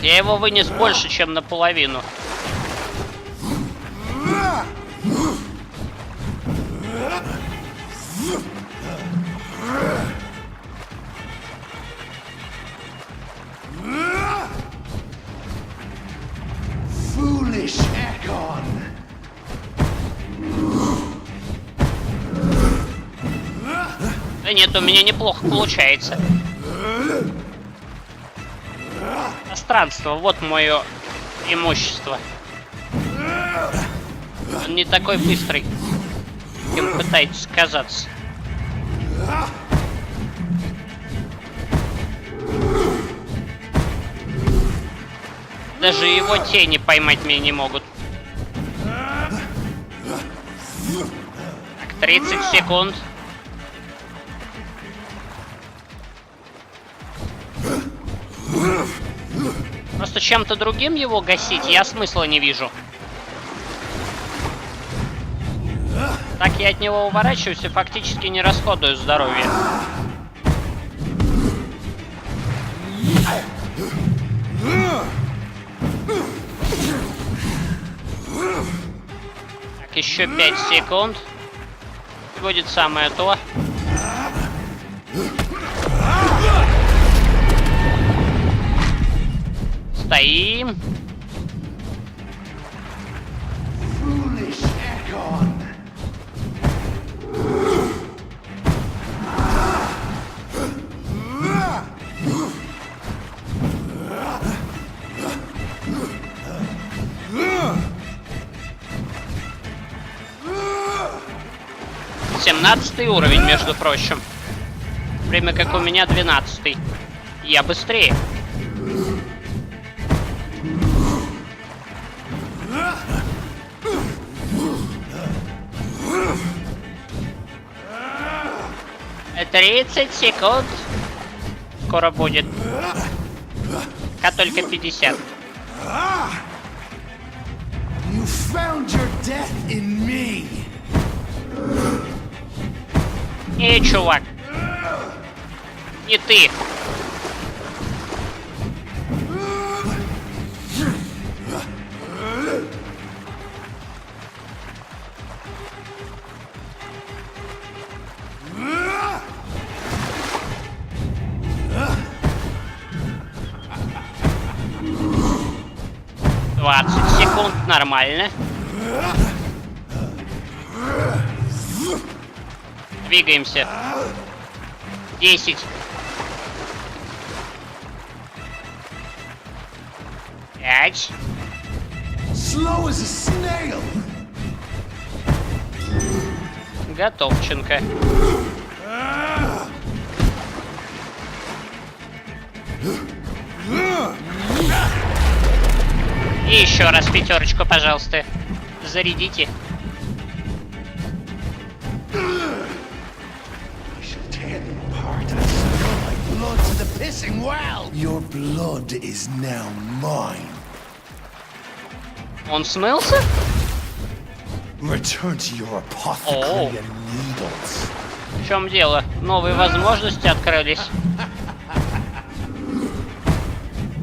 Я его вынес больше, чем наполовину. Foolish Ekon! Да нет, у меня неплохо получается. Пространство, вот мое имущество. Он не такой быстрый, кем пытаетесь казаться. Даже его тени поймать меня не могут. Так, 30 секунд. Просто чем-то другим его гасить я смысла не вижу. Так я от него уворачиваюсь и фактически не расходую здоровье. Так, еще 5 секунд. Будет самое то. Стоим. Foolish Ekon! Семнадцатый уровень, между прочим. Время как у меня 12-й. Я быстрее. Это 30 секунд. Скоро будет. А только 50. You found your death in me. Не, чувак. Не ты. Секунд, нормально. Двигаемся. 10. Пять. Slow as a snail. Готовченко. И еще раз пятерочку, пожалуйста. Зарядите. Your blood is now mine. Он смылся? Return to your apothecary and needles. В чем дело? Новые возможности открылись.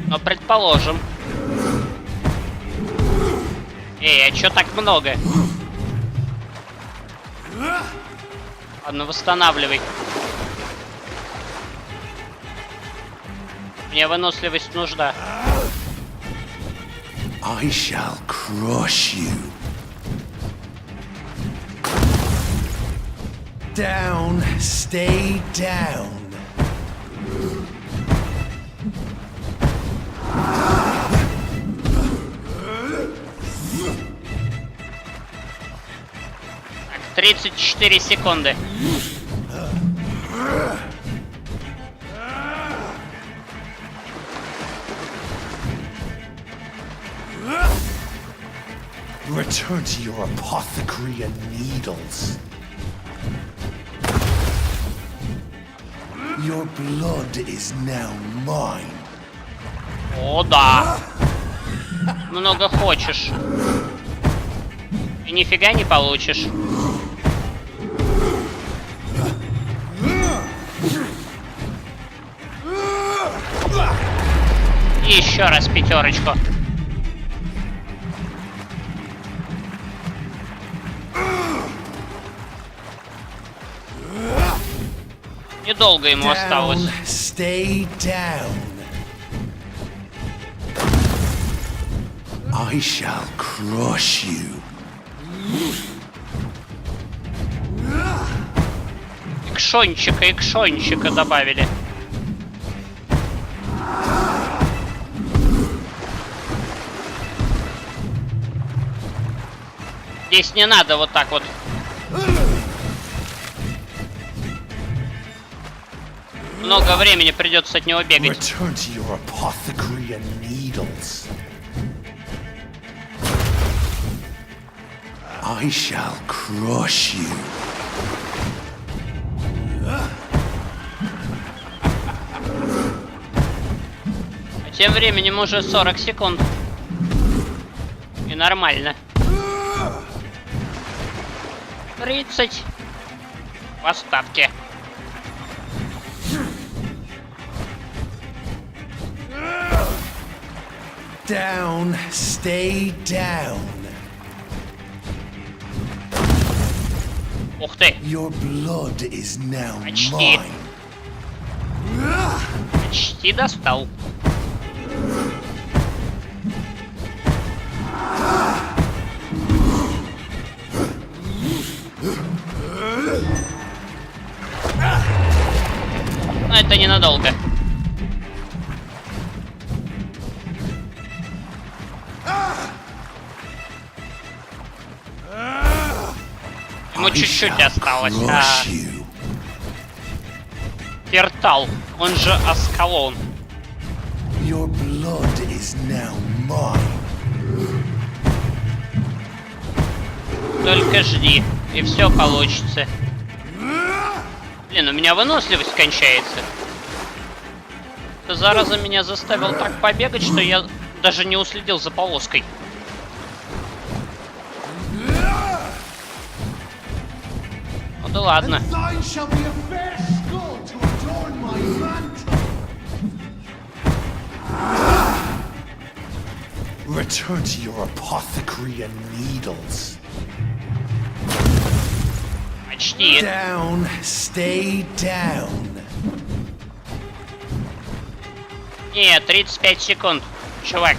Но предположим. Эй, а чё так много? Ладно, восстанавливай. Мне выносливость нужна. I shall crush you. Down, stay down. 34 секунды. Return to your apothecary and needles. Your blood is now mine. О, да. Много хочешь. И нифига не получишь. Еще раз пятерочку. Недолго ему осталось. Stay down. I shall crush you. Икшончика добавили. Здесь не надо вот так вот. Много времени придется от него бегать. Return to your apothecary and needles. I shall crush you. А тем временем уже 40 секунд. И нормально. 30. Поставьте. Down, stay down. Ух ты. Your blood is now Почти. mine. Почти достал. Но это ненадолго. Ему чуть-чуть осталось. Пертал, он же Асколон. Your blood is now mine. Только жди, и все получится. Блин, у меня выносливость кончается. Эта зараза меня заставил так побегать, что я даже не уследил за полоской. Ну да ладно. Return to your apothecary and needles. Почти. Down, stay down. Нет, 35 секунд, чувак.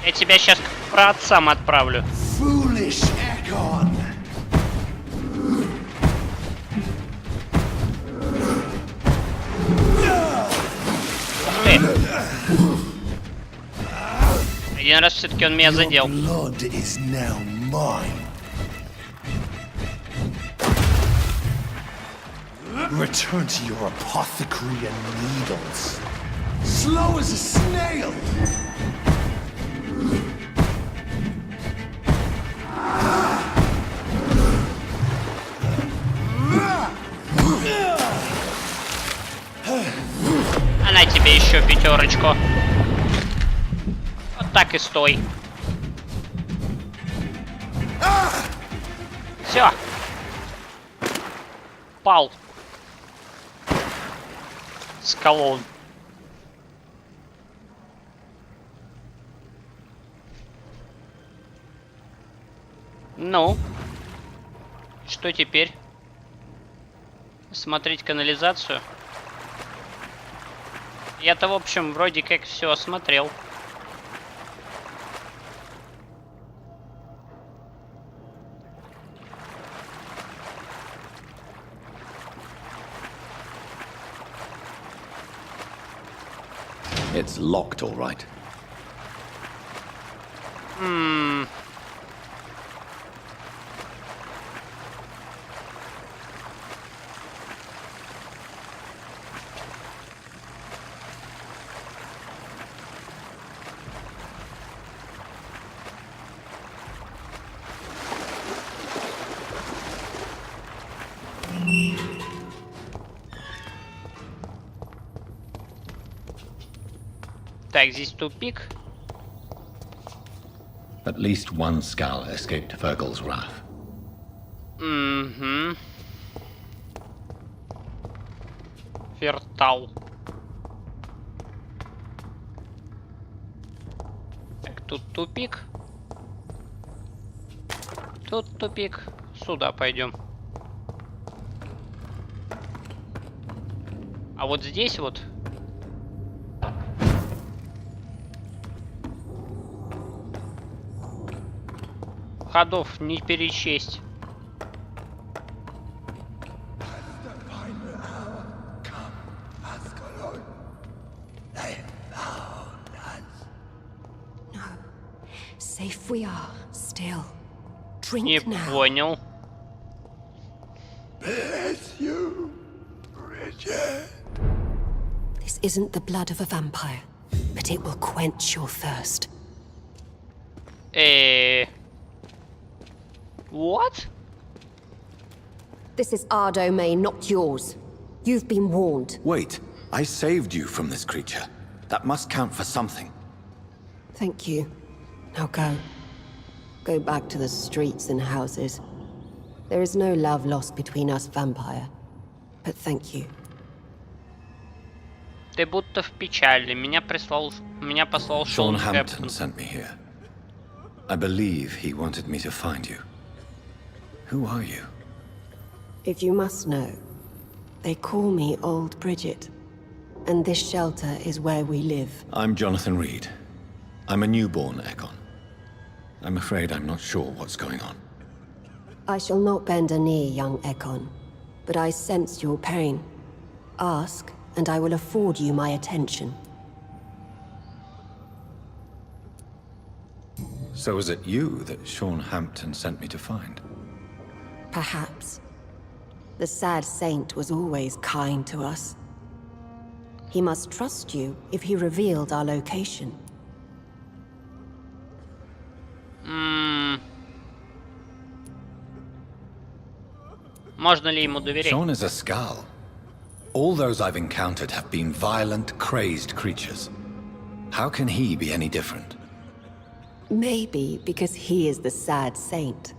Я тебя сейчас к праотцам отправлю. Foolish Ekon. Ух ты. Один раз все-таки он меня задел. Blood is now mine. Return to your apothecary and needles. Slow as a snail. А на тебе еще пятерочку. Вот так и стой. Все. Пал. Асколон. Ну, что теперь? Смотреть канализацию? Я-то, в общем, вроде как все осмотрел. It's locked, all right. Так, здесь тупик. At least one skull escaped Virgil's wrath. Угу. Фертал. Так, тут тупик. Тут тупик. Сюда пойдем. А вот здесь вот. Ходов не перечесть. Safe we are, still. Drink Не now. понял. Bless you, Bridget. This isn't the blood of a vampire, but it will quench your thirst. What? This is our domain, not yours. You've been warned. Wait, I saved you from this creature. That must count for something. Thank you. Now go. Go back to the streets and houses. There is no love lost between us, vampire. But thank you. Ты будто в печали. Меня послал Sean Шон Hampton Кэптон. sent me here. I believe he wanted me to find you. Who are you? If you must know, they call me Old Bridget. And this shelter is where we live. I'm Jonathan Reed. I'm a newborn Ekon. I'm afraid I'm not sure what's going on. I shall not bend a knee, young Ekon. But I sense your pain. Ask, and I will afford you my attention. So is it you that Sean Hampton sent me to find? Perhaps. The sad saint was always kind to us. He must trust you if he revealed our location. Можно ли ему доверять? Sean is a skull. All those I've encountered have been violent, crazed creatures. How can he be any different? Maybe because he is the sad saint.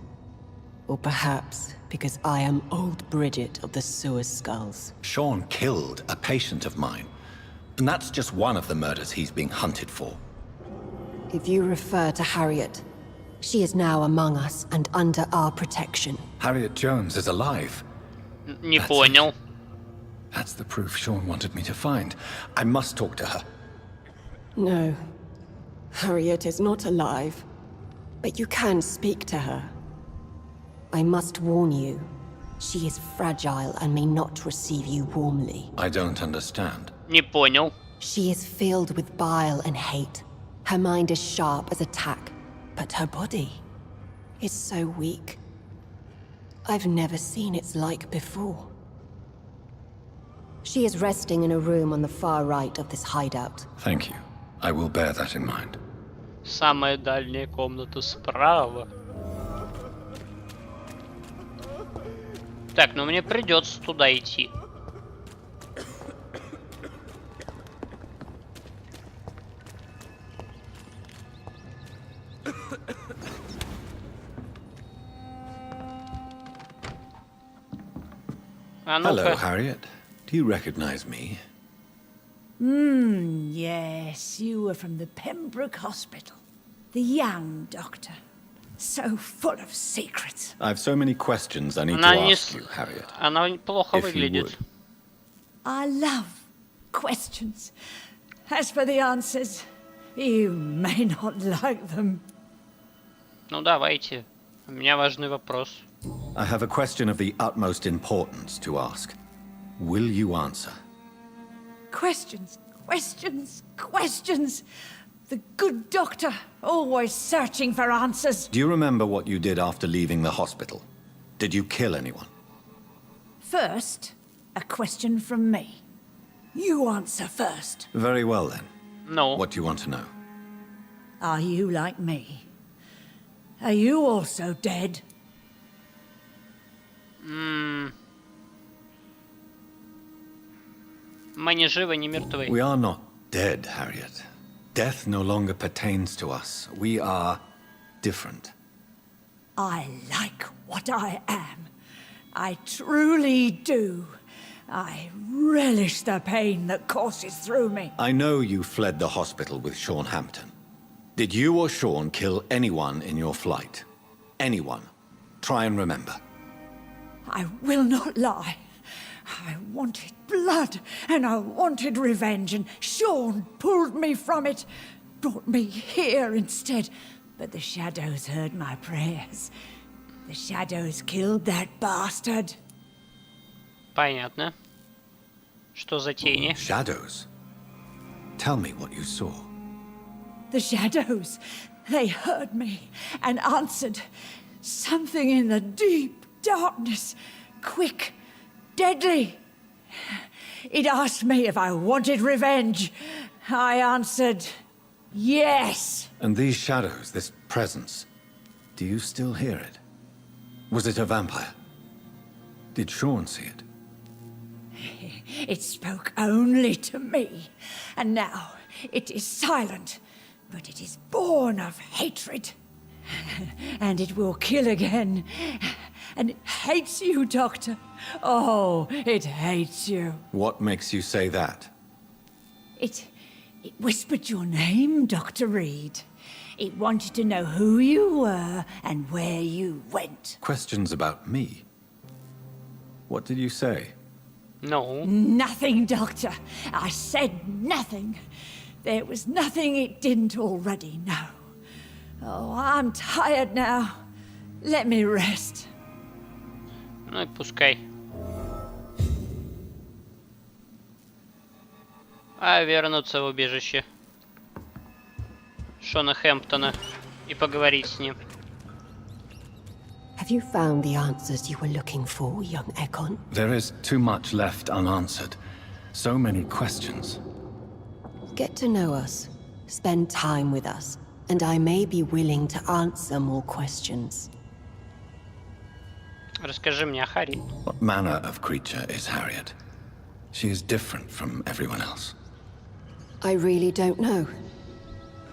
Or perhaps because I am Old Bridget of the Sewer Skulls. Sean killed a patient of mine. And that's just one of the murders he's being hunted for. If you refer to Harriet, she is now among us and under our protection. Harriet Jones is alive. Не понял. That's the proof Sean wanted me to find. I must talk to her. No. Harriet is not alive. But you can speak to her. I must warn you. She is fragile and may not receive you warmly. I don't understand. Не понял. She is filled with bile and hate. Her mind is sharp as a tack, but her body is so weak. I've never seen its like before. She is resting in a room on the far right of this hideout. Thank you. I will bear that in mind. Самая дальняя комната справа. Так, ну мне придется туда идти. Hello, Harriet. Do you recognize me? Yes, you were from the Pembroke Hospital. The young doctor. So full of secrets. I have so many questions I need to ask you, Harriet. Она плохо If you выглядит. would. I love questions. As for the answers, you may not like them. Ну давайте. У меня важный вопрос. I have a question of the utmost importance to ask. Will you answer? Questions, questions, questions. The good doctor, always searching for answers. Do you remember what you did after leaving the hospital? Did you kill anyone? First, a question from me. You answer first. Very well then. No. What do you want to know? Are you like me? Are you also dead? Мы не живы, не мертвы. We are not dead, Harriet. Death no longer pertains to us. We are different. I like what I am. I truly do. I relish the pain that courses through me. I know you fled the hospital with Sean Hampton. Did you or Sean kill anyone in your flight? Anyone? Try and remember. I will not lie. I wanted blood, and I wanted revenge, and Sean pulled me from it, brought me here instead. But the shadows heard my prayers. The shadows killed that bastard. Понятно. Что за тени? Shadows? Tell me what you saw. The shadows, they heard me and answered. Something in the deep darkness, quick, deadly. It asked me if I wanted revenge. I answered, yes. And these shadows, this presence, do you still hear it? Was it a vampire? Did Sean see it? It spoke only to me, and now it is silent, but it is born of hatred. And it will kill again. And it hates you, Doctor. Oh, it hates you. What makes you say that? It whispered your name, Dr. Reed. It wanted to know who you were and where you went. Questions about me? What did you say? No. Nothing, Doctor. I said nothing. There was nothing it didn't already know. Oh, I'm tired now. Let me rest. Ну и пускай. А вернуться в убежище Шона Хэмптона и поговорить с ним. Have you found the answers you were looking for, young Ekon? There is too much left unanswered. So many questions. Get to know us. Spend time with us. And I may be willing to answer more questions. Расскажи мне о Харри. What manner of creature is Harriet? She is different from everyone else. I really don't know.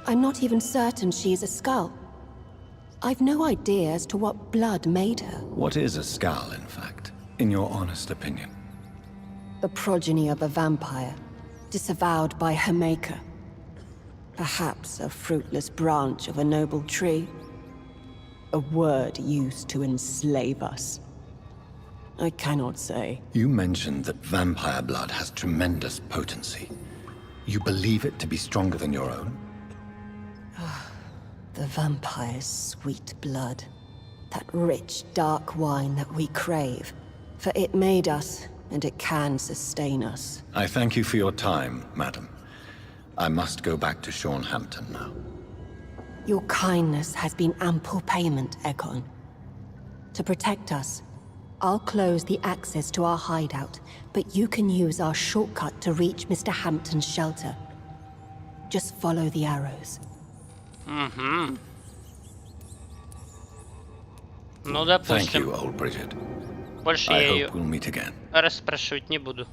I'm not even certain she is a skull. I've no idea as to what blood made her. What is a skull, in fact, in your honest opinion? The progeny of a vampire, disavowed by her maker. Perhaps a fruitless branch of a noble tree. A word used to enslave us. I cannot say. You mentioned that vampire blood has tremendous potency. You believe it to be stronger than your own? The vampire's sweet blood. That rich, dark wine that we crave. For it made us, and it can sustain us. I thank you for your time, madam. I must go back to Sean Hampton now. Your kindness has been ample payment, Ekon. To protect us, I'll close the access to our hideout, but you can use our shortcut to reach Mr. Hampton's shelter. Just follow the arrows. Угу. Ну, допустим. Thank you, old Bridget. Больше I я hope ее we'll meet again. расспрашивать не буду.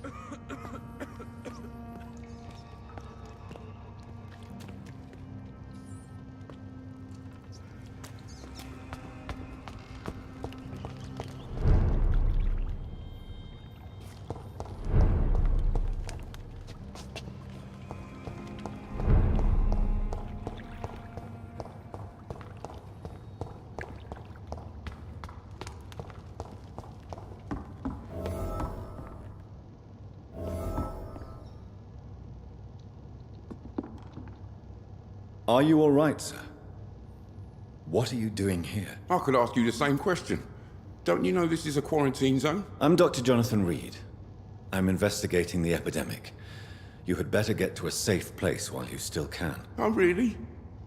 Are you all right, sir? What are you doing here? I could ask you the same question. Don't you know this is a quarantine zone? I'm Dr. Jonathan Reed. I'm investigating the epidemic. You had better get to a safe place while you still can. Oh, really?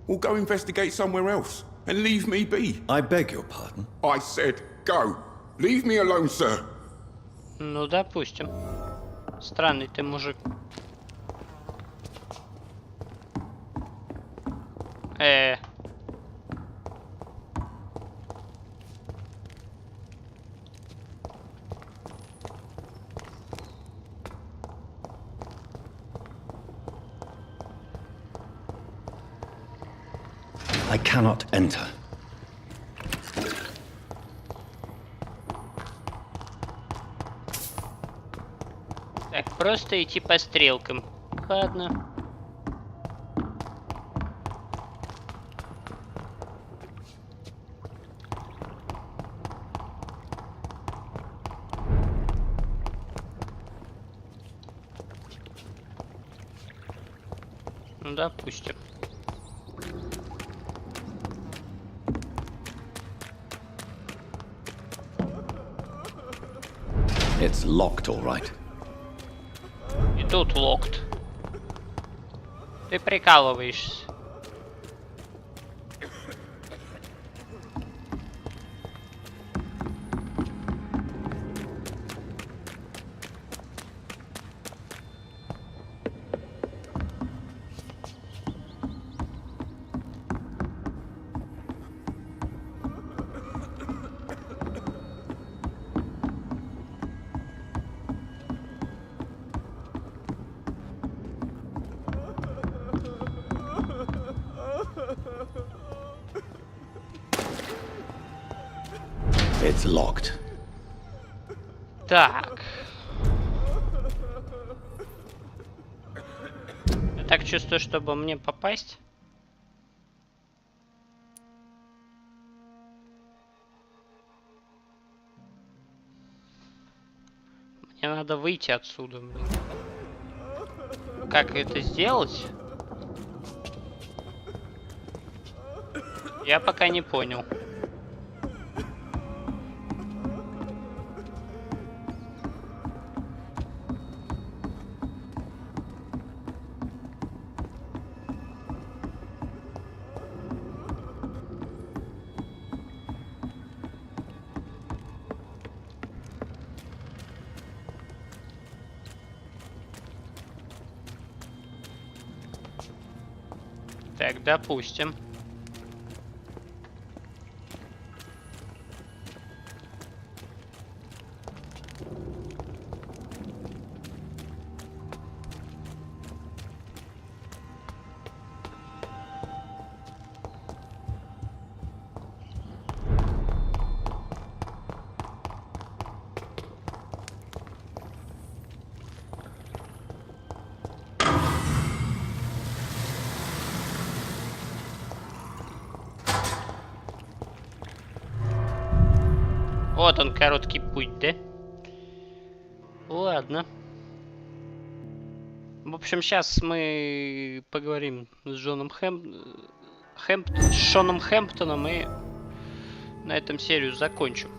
Well, go investigate somewhere else and leave me be. I beg your pardon? I said go. Leave me alone, sir. Ну, допустим. Странный ты мужик. I cannot enter. Так, просто идти по стрелкам. Ладно. Ну, допустим. It's locked, all right. И тут locked. Ты прикалываешься. It's locked. Так. Я так чувствую, чтобы мне попасть. Мне надо выйти отсюда, блин. Как это сделать? Я пока не понял. Так, допустим. Вот он, короткий путь, да? Ладно. В общем, сейчас мы поговорим с Шоном Хэмптоном и на этом серию закончим.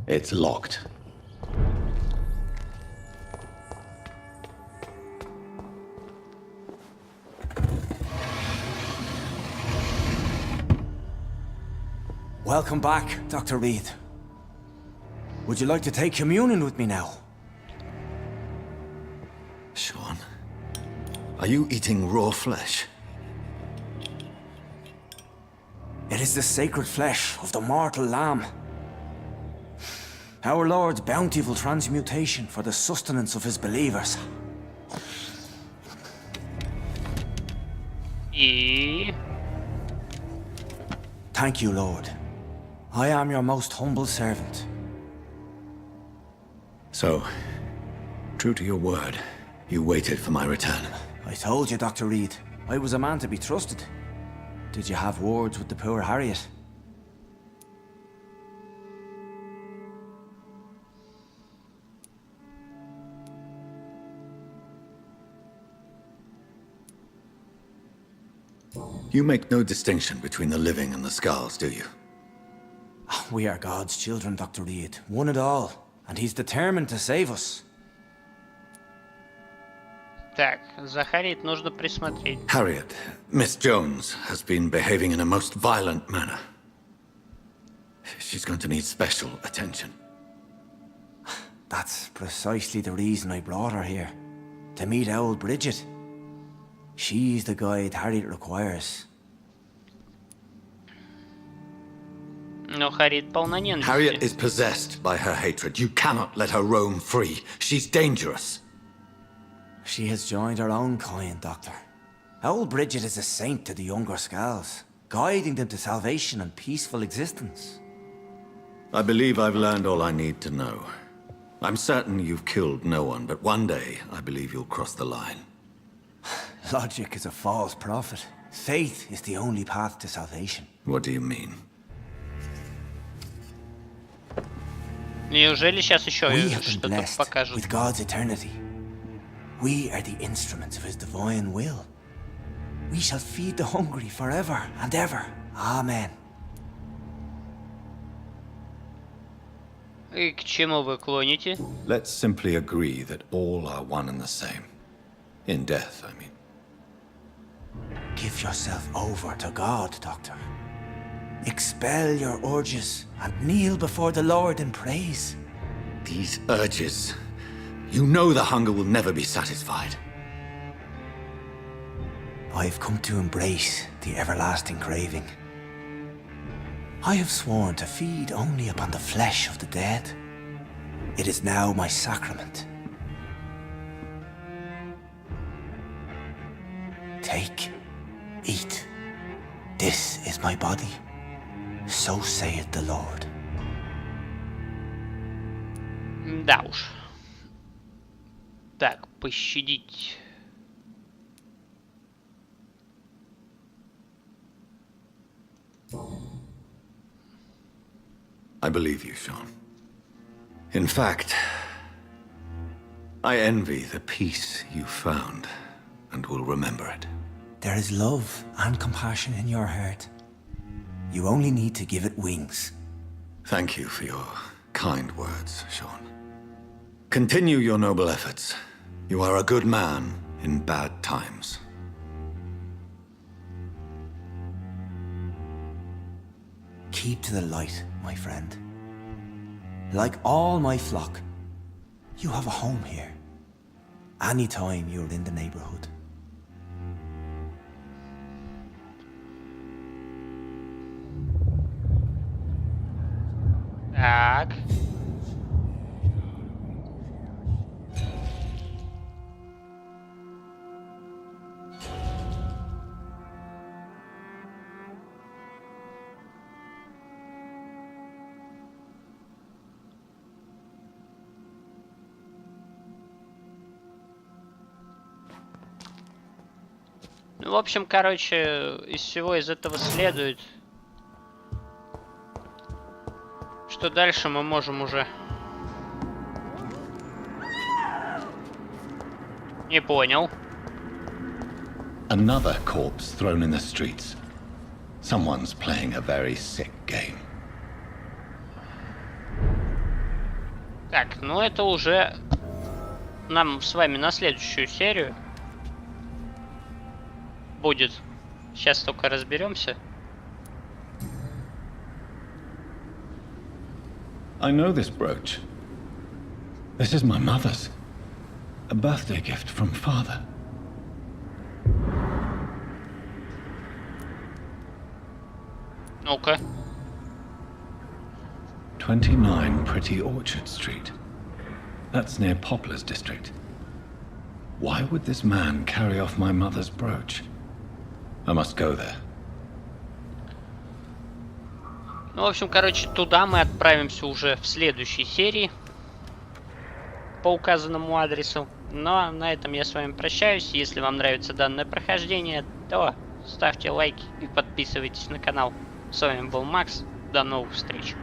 It's locked. Welcome back, Dr. Reed. Would you like to take communion with me now? Sean, are you eating raw flesh? It is the sacred flesh of the mortal lamb. Our Lord's bountiful transmutation for the sustenance of his believers. Thank you, Lord. I am your most humble servant. So, true to your word, you waited for my return. I told you, Dr. Reed, I was a man to be trusted. Did you have words with the poor Harriet? You make no distinction between the living and the skulls, do you? We are God's children, Dr. Reed. One and all. And he's determined to save us. Так, за Харриет нужно присмотреть. Harriet, Miss Jones has been behaving in a most violent manner. She's going to need special attention. That's precisely the reason I brought her here. To meet old Bridget. She's the guide Harriet requires. Но Харриет полна ненависти. Harriet is possessed by her hatred. You cannot let her roam free. She's dangerous. She has joined her own kind, Doctor. Old Bridget is a saint to the younger Scals, guiding them to salvation and peaceful existence. I believe I've learned all I need to know. I'm certain you've killed no one, but one day I believe you'll cross the line. Logic is a false prophet. Faith is the only path to salvation. What do you mean? Неужели сейчас еще We have been что-то blessed покажут? with God's eternity. We are the instruments of His divine will. We shall feed the hungry forever and ever. Amen. И к чему вы клоните? Let's simply agree that all are one and the same. In death, I mean. Give yourself over to God, Doctor. Expel your urges and kneel before the Lord in praise. These urges. You know the hunger will never be satisfied. I've come to embrace the everlasting craving. I have sworn to feed only upon the flesh of the dead. It is now my sacrament. Take, eat. This is my body. So saith the Lord. Да уж. Так, пощадить. I believe you, Sean. In fact, I envy the peace you found and will remember it. There is love and compassion in your heart. You only need to give it wings. Thank you for your kind words, Sean. Continue your noble efforts. You are a good man in bad times. Keep to the light, my friend. Like all my flock, you have a home here. Anytime you're in the neighborhood. Так. Ну, в общем, короче, из всего из этого следует, что дальше мы можем уже... Не понял. Another corpse thrown in the streets. Someone's playing a very sick game. Так, ну это уже нам с вами на следующую серию будет. Сейчас только разберемся. I know this brooch. This is my mother's. A birthday gift from father. Ну-ка. 29 Pretty Orchard Street. That's near Poplar's district. Why would this man carry off my mother's brooch? I must go there. Ну, в общем, короче, туда мы отправимся уже в следующей серии. По указанному адресу. Но на этом я с вами прощаюсь. Если вам нравится данное прохождение, то ставьте лайки и подписывайтесь на канал. С вами был Макс. До новых встреч.